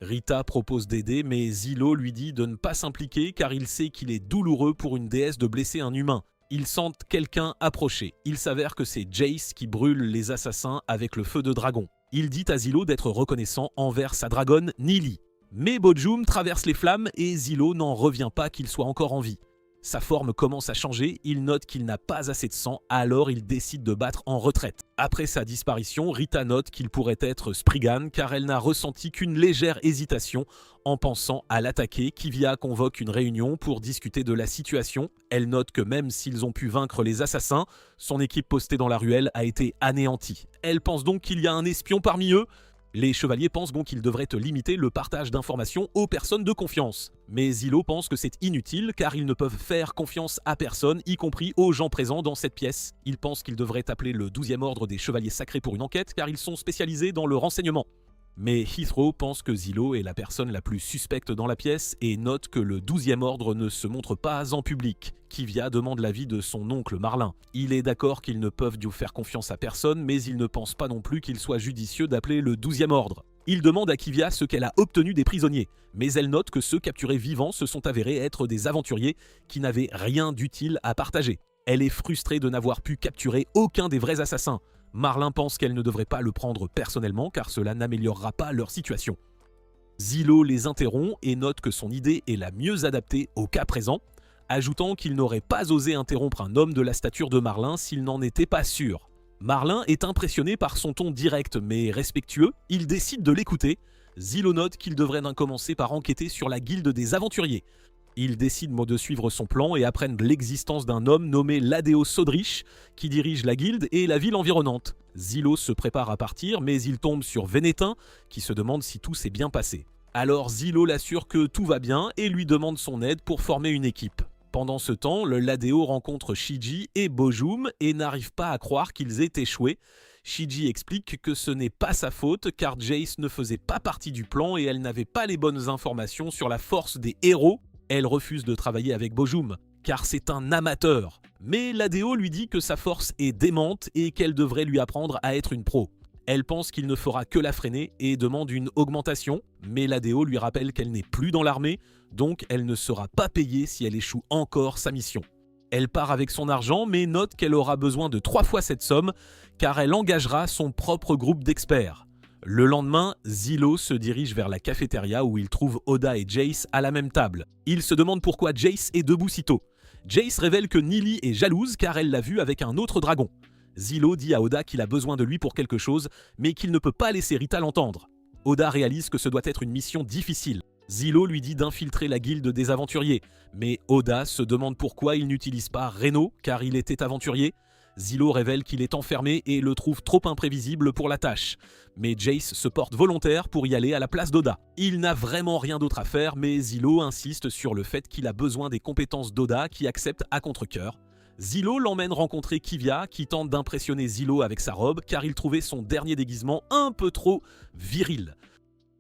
Rita propose d'aider, mais Zilo lui dit de ne pas s'impliquer car il sait qu'il est douloureux pour une déesse de blesser un humain. Ils sentent quelqu'un approcher. Il s'avère que c'est Jace qui brûle les assassins avec le feu de dragon. Il dit à Zilo d'être reconnaissant envers sa dragonne Nili. Mais Bojum traverse les flammes et Zilo n'en revient pas qu'il soit encore en vie. Sa forme commence à changer, il note qu'il n'a pas assez de sang, alors il décide de battre en retraite. Après sa disparition, Rita note qu'il pourrait être Spriggan car elle n'a ressenti qu'une légère hésitation en pensant à l'attaquer. Kivia convoque une réunion pour discuter de la situation. Elle note que même s'ils ont pu vaincre les assassins, son équipe postée dans la ruelle a été anéantie. Elle pense donc qu'il y a un espion parmi eux. Les chevaliers pensent donc qu'ils devraient limiter le partage d'informations aux personnes de confiance. Mais Zilo pense que c'est inutile car ils ne peuvent faire confiance à personne, y compris aux gens présents dans cette pièce. Ils pensent qu'ils devraient appeler le 12e ordre des chevaliers sacrés pour une enquête car ils sont spécialisés dans le renseignement. Mais Heathrow pense que Zilo est la personne la plus suspecte dans la pièce et note que le 12e ordre ne se montre pas en public. Kivia demande l'avis de son oncle Marlin. Il est d'accord qu'ils ne peuvent faire confiance à personne, mais il ne pense pas non plus qu'il soit judicieux d'appeler le 12e ordre. Il demande à Kivia ce qu'elle a obtenu des prisonniers, mais elle note que ceux capturés vivants se sont avérés être des aventuriers qui n'avaient rien d'utile à partager. Elle est frustrée de n'avoir pu capturer aucun des vrais assassins. Marlin pense qu'elle ne devrait pas le prendre personnellement car cela n'améliorera pas leur situation. Zilo les interrompt et note que son idée est la mieux adaptée au cas présent, ajoutant qu'il n'aurait pas osé interrompre un homme de la stature de Marlin s'il n'en était pas sûr. Marlin est impressionné par son ton direct mais respectueux, il décide de l'écouter. Zilo note qu'il devrait commencer par enquêter sur la guilde des aventuriers. Ils décident de suivre son plan et apprennent l'existence d'un homme nommé Ladeo Sodrich qui dirige la guilde et la ville environnante. Zilo se prépare à partir mais il tombe sur Vénétin qui se demande si tout s'est bien passé. Alors Zilo l'assure que tout va bien et lui demande son aide pour former une équipe. Pendant ce temps, le Ladeo rencontre Shiji et Bojum et n'arrive pas à croire qu'ils aient échoué. Shiji explique que ce n'est pas sa faute car Jace ne faisait pas partie du plan et elle n'avait pas les bonnes informations sur la force des héros. Elle refuse de travailler avec Bojum, car c'est un amateur. Mais Ladeo lui dit que sa force est démente et qu'elle devrait lui apprendre à être une pro. Elle pense qu'il ne fera que la freiner et demande une augmentation, mais Ladeo lui rappelle qu'elle n'est plus dans l'armée, donc elle ne sera pas payée si elle échoue encore sa mission. Elle part avec son argent, mais note qu'elle aura besoin de 3 fois cette somme, car elle engagera son propre groupe d'experts. Le lendemain, Zilo se dirige vers la cafétéria où il trouve Oda et Jace à la même table. Il se demande pourquoi Jace est debout si tôt. Jace révèle que Nili est jalouse car elle l'a vu avec un autre dragon. Zilo dit à Oda qu'il a besoin de lui pour quelque chose, mais qu'il ne peut pas laisser Rita l'entendre. Oda réalise que ce doit être une mission difficile. Zilo lui dit d'infiltrer la guilde des aventuriers, mais Oda se demande pourquoi il n'utilise pas Reno, car il était aventurier. Zilo révèle qu'il est enfermé et le trouve trop imprévisible pour la tâche. Mais Jace se porte volontaire pour y aller à la place d'Oda. Il n'a vraiment rien d'autre à faire, mais Zilo insiste sur le fait qu'il a besoin des compétences d'Oda qui accepte à contre-cœur. Zilo l'emmène rencontrer Kivia qui tente d'impressionner Zilo avec sa robe car il trouvait son dernier déguisement un peu trop viril.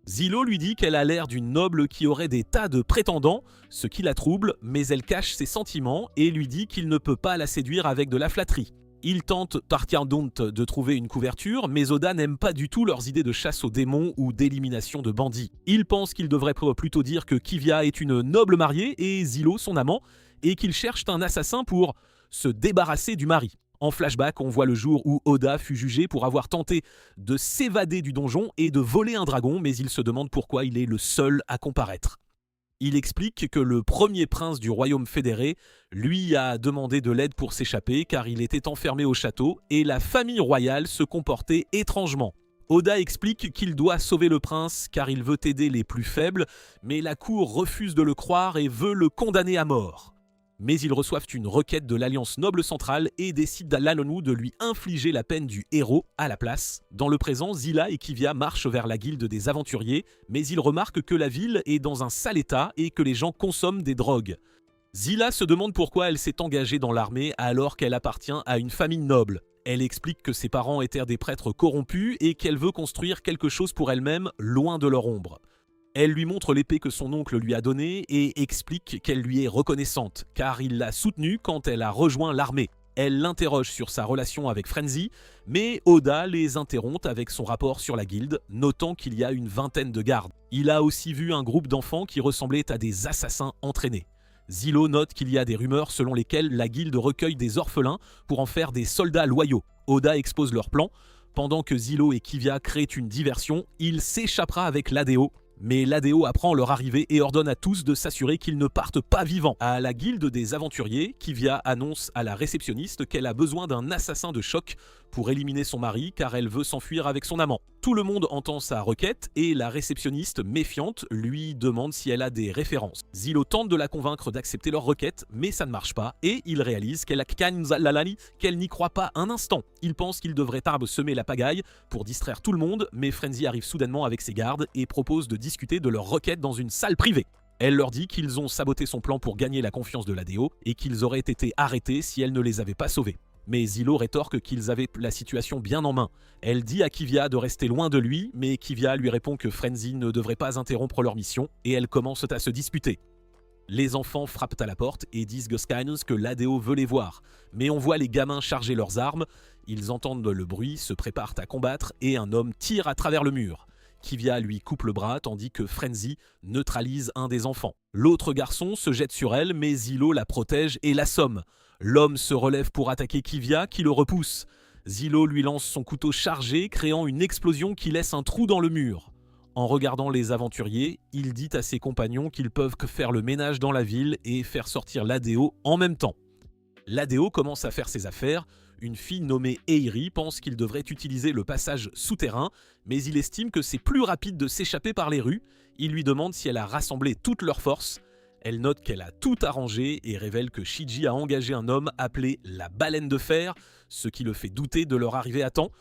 Zilo lui dit qu'elle a l'air d'une noble qui aurait des tas de prétendants, ce qui la trouble, mais elle cache ses sentiments et lui dit qu'il ne peut pas la séduire avec de la flatterie. Il tente par Tiardont de trouver une couverture, mais Oda n'aime pas du tout leurs idées de chasse aux démons ou d'élimination de bandits. Il pense qu'il devrait plutôt dire que Kivia est une noble mariée et Zilo son amant, et qu'ils cherchent un assassin pour se débarrasser du mari. En flashback, on voit le jour où Oda fut jugé pour avoir tenté de s'évader du donjon et de voler un dragon, mais il se demande pourquoi il est le seul à comparaître. Il explique que le premier prince du royaume fédéré lui a demandé de l'aide pour s'échapper car il était enfermé au château et la famille royale se comportait étrangement. Oda explique qu'il doit sauver le prince car il veut aider les plus faibles, mais la cour refuse de le croire et veut le condamner à mort. Mais ils reçoivent une requête de l'Alliance Noble Centrale et décident d'Alanonou de lui infliger la peine du héros à la place. Dans le présent, Zilla et Kivia marchent vers la guilde des aventuriers, mais ils remarquent que la ville est dans un sale état et que les gens consomment des drogues. Zilla se demande pourquoi elle s'est engagée dans l'armée alors qu'elle appartient à une famille noble. Elle explique que ses parents étaient des prêtres corrompus et qu'elle veut construire quelque chose pour elle-même, loin de leur ombre. Elle lui montre l'épée que son oncle lui a donnée et explique qu'elle lui est reconnaissante, car il l'a soutenue quand elle a rejoint l'armée. Elle l'interroge sur sa relation avec Frenzy, mais Oda les interrompt avec son rapport sur la guilde, notant qu'il y a une vingtaine de gardes. Il a aussi vu un groupe d'enfants qui ressemblaient à des assassins entraînés. Zilo note qu'il y a des rumeurs selon lesquelles la guilde recueille des orphelins pour en faire des soldats loyaux. Oda expose leur plan. Pendant que Zilo et Kivia créent une diversion, il s'échappera avec l'Adeo. Mais l'Adeo apprend leur arrivée et ordonne à tous de s'assurer qu'ils ne partent pas vivants. À la guilde des aventuriers, Kivia annonce à la réceptionniste qu'elle a besoin d'un assassin de choc pour éliminer son mari car elle veut s'enfuir avec son amant. Tout le monde entend sa requête et la réceptionniste, méfiante, lui demande si elle a des références. Zilo tente de la convaincre d'accepter leur requête, mais ça ne marche pas et il réalise qu'elle n'y croit pas un instant. Il pense qu'il devrait semer la pagaille pour distraire tout le monde, mais Frenzy arrive soudainement avec ses gardes et propose de discuter de leur requête dans une salle privée. Elle leur dit qu'ils ont saboté son plan pour gagner la confiance de l'Adeo et qu'ils auraient été arrêtés si elle ne les avait pas sauvés. Mais Zilo rétorque qu'ils avaient la situation bien en main. Elle dit à Kivia de rester loin de lui, mais Kivia lui répond que Frenzy ne devrait pas interrompre leur mission et elles commencent à se disputer. Les enfants frappent à la porte et disent que l'Adeo veut les voir. Mais on voit les gamins charger leurs armes, ils entendent le bruit, se préparent à combattre et un homme tire à travers le mur. Kivia lui coupe le bras tandis que Frenzy neutralise un des enfants. L'autre garçon se jette sur elle mais Zilo la protège et l'assomme. L'homme se relève pour attaquer Kivia qui le repousse. Zilo lui lance son couteau chargé créant une explosion qui laisse un trou dans le mur. En regardant les aventuriers, il dit à ses compagnons qu'ils peuvent faire le ménage dans la ville et faire sortir l'Adeo en même temps. L'Adeo commence à faire ses affaires. Une fille nommée Eiri pense qu'il devrait utiliser le passage souterrain, mais il estime que c'est plus rapide de s'échapper par les rues. Il lui demande si elle a rassemblé toutes leurs forces. Elle note qu'elle a tout arrangé et révèle que Shiji a engagé un homme appelé la baleine de fer, ce qui le fait douter de leur arrivée à temps.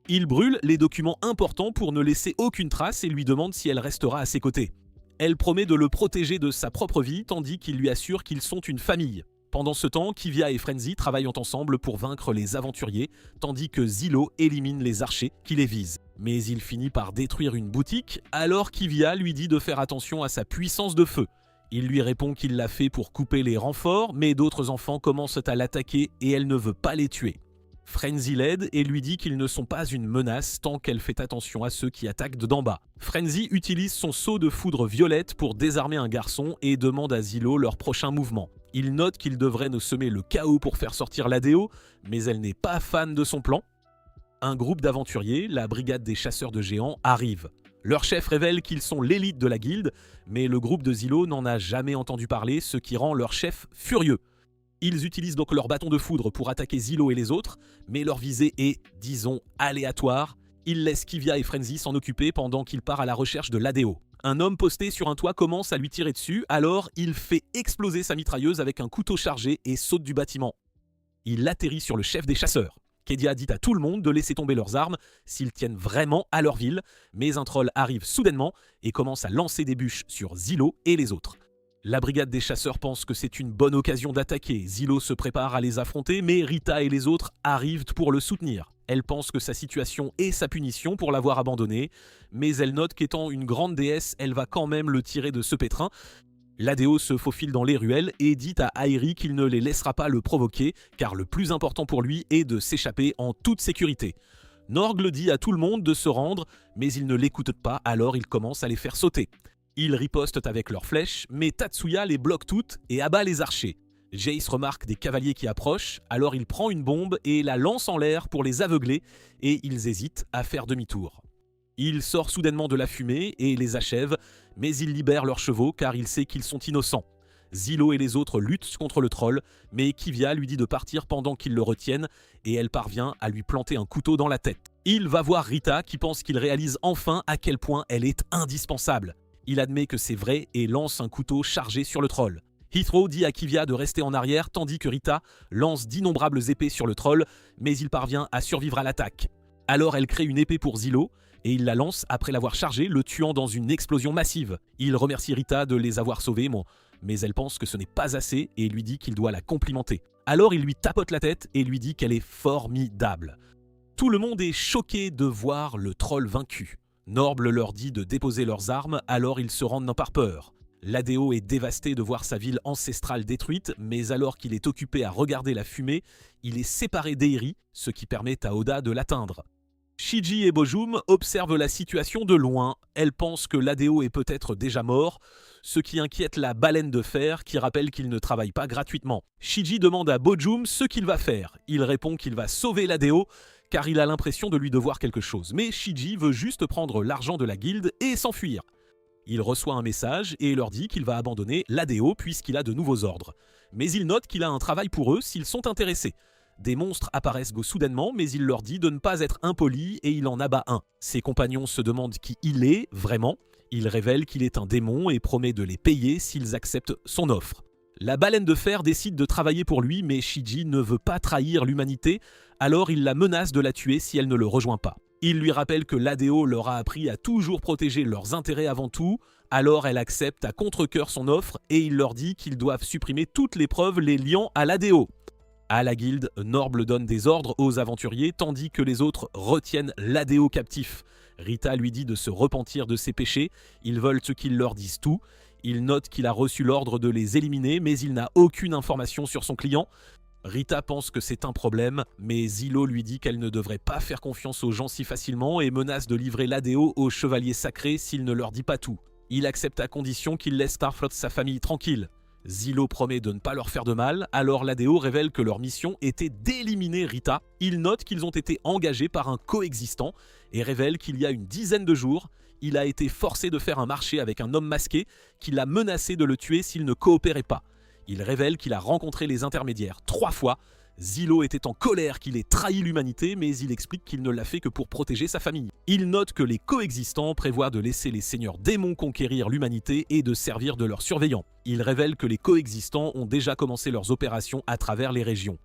Il brûle les documents importants pour ne laisser aucune trace et lui demande si elle restera à ses côtés. Elle promet de le protéger de sa propre vie tandis qu'il lui assure qu'ils sont une famille. Pendant ce temps, Kivia et Frenzy travaillent ensemble pour vaincre les aventuriers, tandis que Zilo élimine les archers qui les visent. Mais il finit par détruire une boutique, alors Kivia lui dit de faire attention à sa puissance de feu. Il lui répond qu'il l'a fait pour couper les renforts, mais d'autres enfants commencent à l'attaquer et elle ne veut pas les tuer. Frenzy l'aide et lui dit qu'ils ne sont pas une menace tant qu'elle fait attention à ceux qui attaquent d'en bas. Frenzy utilise son sceau de foudre violette pour désarmer un garçon et demande à Zilo leur prochain mouvement. Il note qu'il devrait nous semer le chaos pour faire sortir l'Adeo, mais elle n'est pas fan de son plan. Un groupe d'aventuriers, la brigade des chasseurs de géants, arrive. Leur chef révèle qu'ils sont l'élite de la guilde, mais le groupe de Zilo n'en a jamais entendu parler, ce qui rend leur chef furieux. Ils utilisent donc leur bâton de foudre pour attaquer Zilo et les autres, mais leur visée est, disons, aléatoire. Ils laissent Kivia et Frenzy s'en occuper pendant qu'il part à la recherche de l'Adeo. Un homme posté sur un toit commence à lui tirer dessus, alors il fait exploser sa mitrailleuse avec un couteau chargé et saute du bâtiment. Il atterrit sur le chef des chasseurs. Kedia dit à tout le monde de laisser tomber leurs armes s'ils tiennent vraiment à leur ville, mais un troll arrive soudainement et commence à lancer des bûches sur Zilo et les autres. La brigade des chasseurs pense que c'est une bonne occasion d'attaquer. Zilo se prépare à les affronter, mais Rita et les autres arrivent pour le soutenir. Elle pense que sa situation est sa punition pour l'avoir abandonné, mais elle note qu'étant une grande déesse, elle va quand même le tirer de ce pétrin. L'Adéo se faufile dans les ruelles et dit à Airi qu'il ne les laissera pas le provoquer, car le plus important pour lui est de s'échapper en toute sécurité. Norgle dit à tout le monde de se rendre, mais ils ne l'écoutent pas, alors il commence à les faire sauter. Ils ripostent avec leurs flèches, mais Tatsuya les bloque toutes et abat les archers. Jace remarque des cavaliers qui approchent, alors il prend une bombe et la lance en l'air pour les aveugler, et ils hésitent à faire demi-tour. Il sort soudainement de la fumée et les achève, mais il libère leurs chevaux car il sait qu'ils sont innocents. Zilo et les autres luttent contre le troll, mais Kivia lui dit de partir pendant qu'ils le retiennent, et elle parvient à lui planter un couteau dans la tête. Il va voir Rita qui pense qu'il réalise enfin à quel point elle est indispensable. Il admet que c'est vrai et lance un couteau chargé sur le troll. Heathrow dit à Kivia de rester en arrière tandis que Rita lance d'innombrables épées sur le troll, mais il parvient à survivre à l'attaque. Alors elle crée une épée pour Zilo, et il la lance après l'avoir chargée, le tuant dans une explosion massive. Il remercie Rita de les avoir sauvés, mais elle pense que ce n'est pas assez et lui dit qu'il doit la complimenter. Alors il lui tapote la tête et lui dit qu'elle est formidable. Tout le monde est choqué de voir le troll vaincu. Norble leur dit de déposer leurs armes, alors ils se rendent par peur. L'Adéo est dévasté de voir sa ville ancestrale détruite, mais alors qu'il est occupé à regarder la fumée, il est séparé d'Eiri, ce qui permet à Oda de l'atteindre. Shiji et Bojum observent la situation de loin. Elles pensent que l'Adéo est peut-être déjà mort, ce qui inquiète la baleine de fer qui rappelle qu'il ne travaille pas gratuitement. Shiji demande à Bojum ce qu'il va faire. Il répond qu'il va sauver l'Adéo car il a l'impression de lui devoir quelque chose. Mais Shiji veut juste prendre l'argent de la guilde et s'enfuir. Il reçoit un message et leur dit qu'il va abandonner l'Adéo puisqu'il a de nouveaux ordres. Mais il note qu'il a un travail pour eux s'ils sont intéressés. Des monstres apparaissent soudainement, mais il leur dit de ne pas être impoli et il en abat un. Ses compagnons se demandent qui il est, vraiment. Il révèle qu'il est un démon et promet de les payer s'ils acceptent son offre. La baleine de fer décide de travailler pour lui, mais Shiji ne veut pas trahir l'humanité, alors il la menace de la tuer si elle ne le rejoint pas. Il lui rappelle que l'Adéo leur a appris à toujours protéger leurs intérêts avant tout, alors elle accepte à contre-cœur son offre et il leur dit qu'ils doivent supprimer toutes les preuves les liant à l'Adéo. À la guilde, Norble donne des ordres aux aventuriers tandis que les autres retiennent l'Adéo captif. Rita lui dit de se repentir de ses péchés, ils veulent qu'ils leur disent tout. Il note qu'il a reçu l'ordre de les éliminer mais il n'a aucune information sur son client. Rita pense que c'est un problème, mais Zilo lui dit qu'elle ne devrait pas faire confiance aux gens si facilement et menace de livrer l'Adéo aux chevaliers sacrés s'il ne leur dit pas tout. Il accepte à condition qu'il laisse Starflot sa famille tranquille. Zilo promet de ne pas leur faire de mal, alors l'Adéo révèle que leur mission était d'éliminer Rita. Il note qu'ils ont été engagés par un coexistant et révèle qu'il y a une dizaine de jours, il a été forcé de faire un marché avec un homme masqué qui l'a menacé de le tuer s'il ne coopérait pas. Il révèle qu'il a rencontré les intermédiaires 3 fois. Zilo était en colère qu'il ait trahi l'humanité, mais il explique qu'il ne l'a fait que pour protéger sa famille. Il note que les coexistants prévoient de laisser les seigneurs démons conquérir l'humanité et de servir de leurs surveillants. Il révèle que les coexistants ont déjà commencé leurs opérations à travers les régions.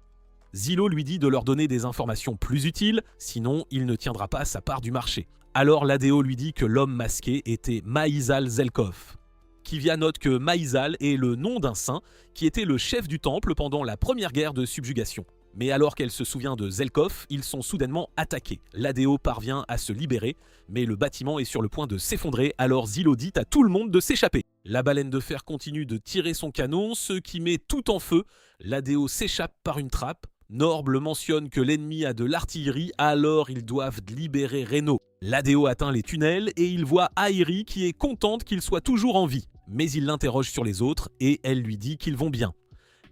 Zilo lui dit de leur donner des informations plus utiles, sinon il ne tiendra pas sa part du marché. Alors l'Adéo lui dit que l'homme masqué était Maïzal Zelkov. Kivia note que Maïzal est le nom d'un saint qui était le chef du temple pendant la première guerre de subjugation. Mais alors qu'elle se souvient de Zelkov, ils sont soudainement attaqués. L'Adéo parvient à se libérer, mais le bâtiment est sur le point de s'effondrer, alors Zilo dit à tout le monde de s'échapper. La baleine de fer continue de tirer son canon, ce qui met tout en feu. L'Adéo s'échappe par une trappe. Norble mentionne que l'ennemi a de l'artillerie, alors ils doivent libérer Reno. L'Adéo atteint les tunnels et il voit Airi qui est contente qu'il soit toujours en vie. Mais il l'interroge sur les autres et elle lui dit qu'ils vont bien.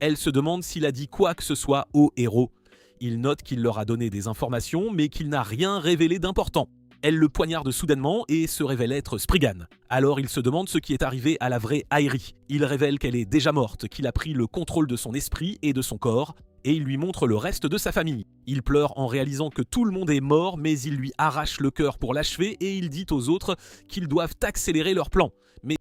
Elle se demande s'il a dit quoi que ce soit aux héros. Il note qu'il leur a donné des informations mais qu'il n'a rien révélé d'important. Elle le poignarde soudainement et se révèle être Spriggan. Alors il se demande ce qui est arrivé à la vraie Aerie. Il révèle qu'elle est déjà morte, qu'il a pris le contrôle de son esprit et de son corps, et il lui montre le reste de sa famille. Il pleure en réalisant que tout le monde est mort, mais il lui arrache le cœur pour l'achever et il dit aux autres qu'ils doivent accélérer leur plan. Mais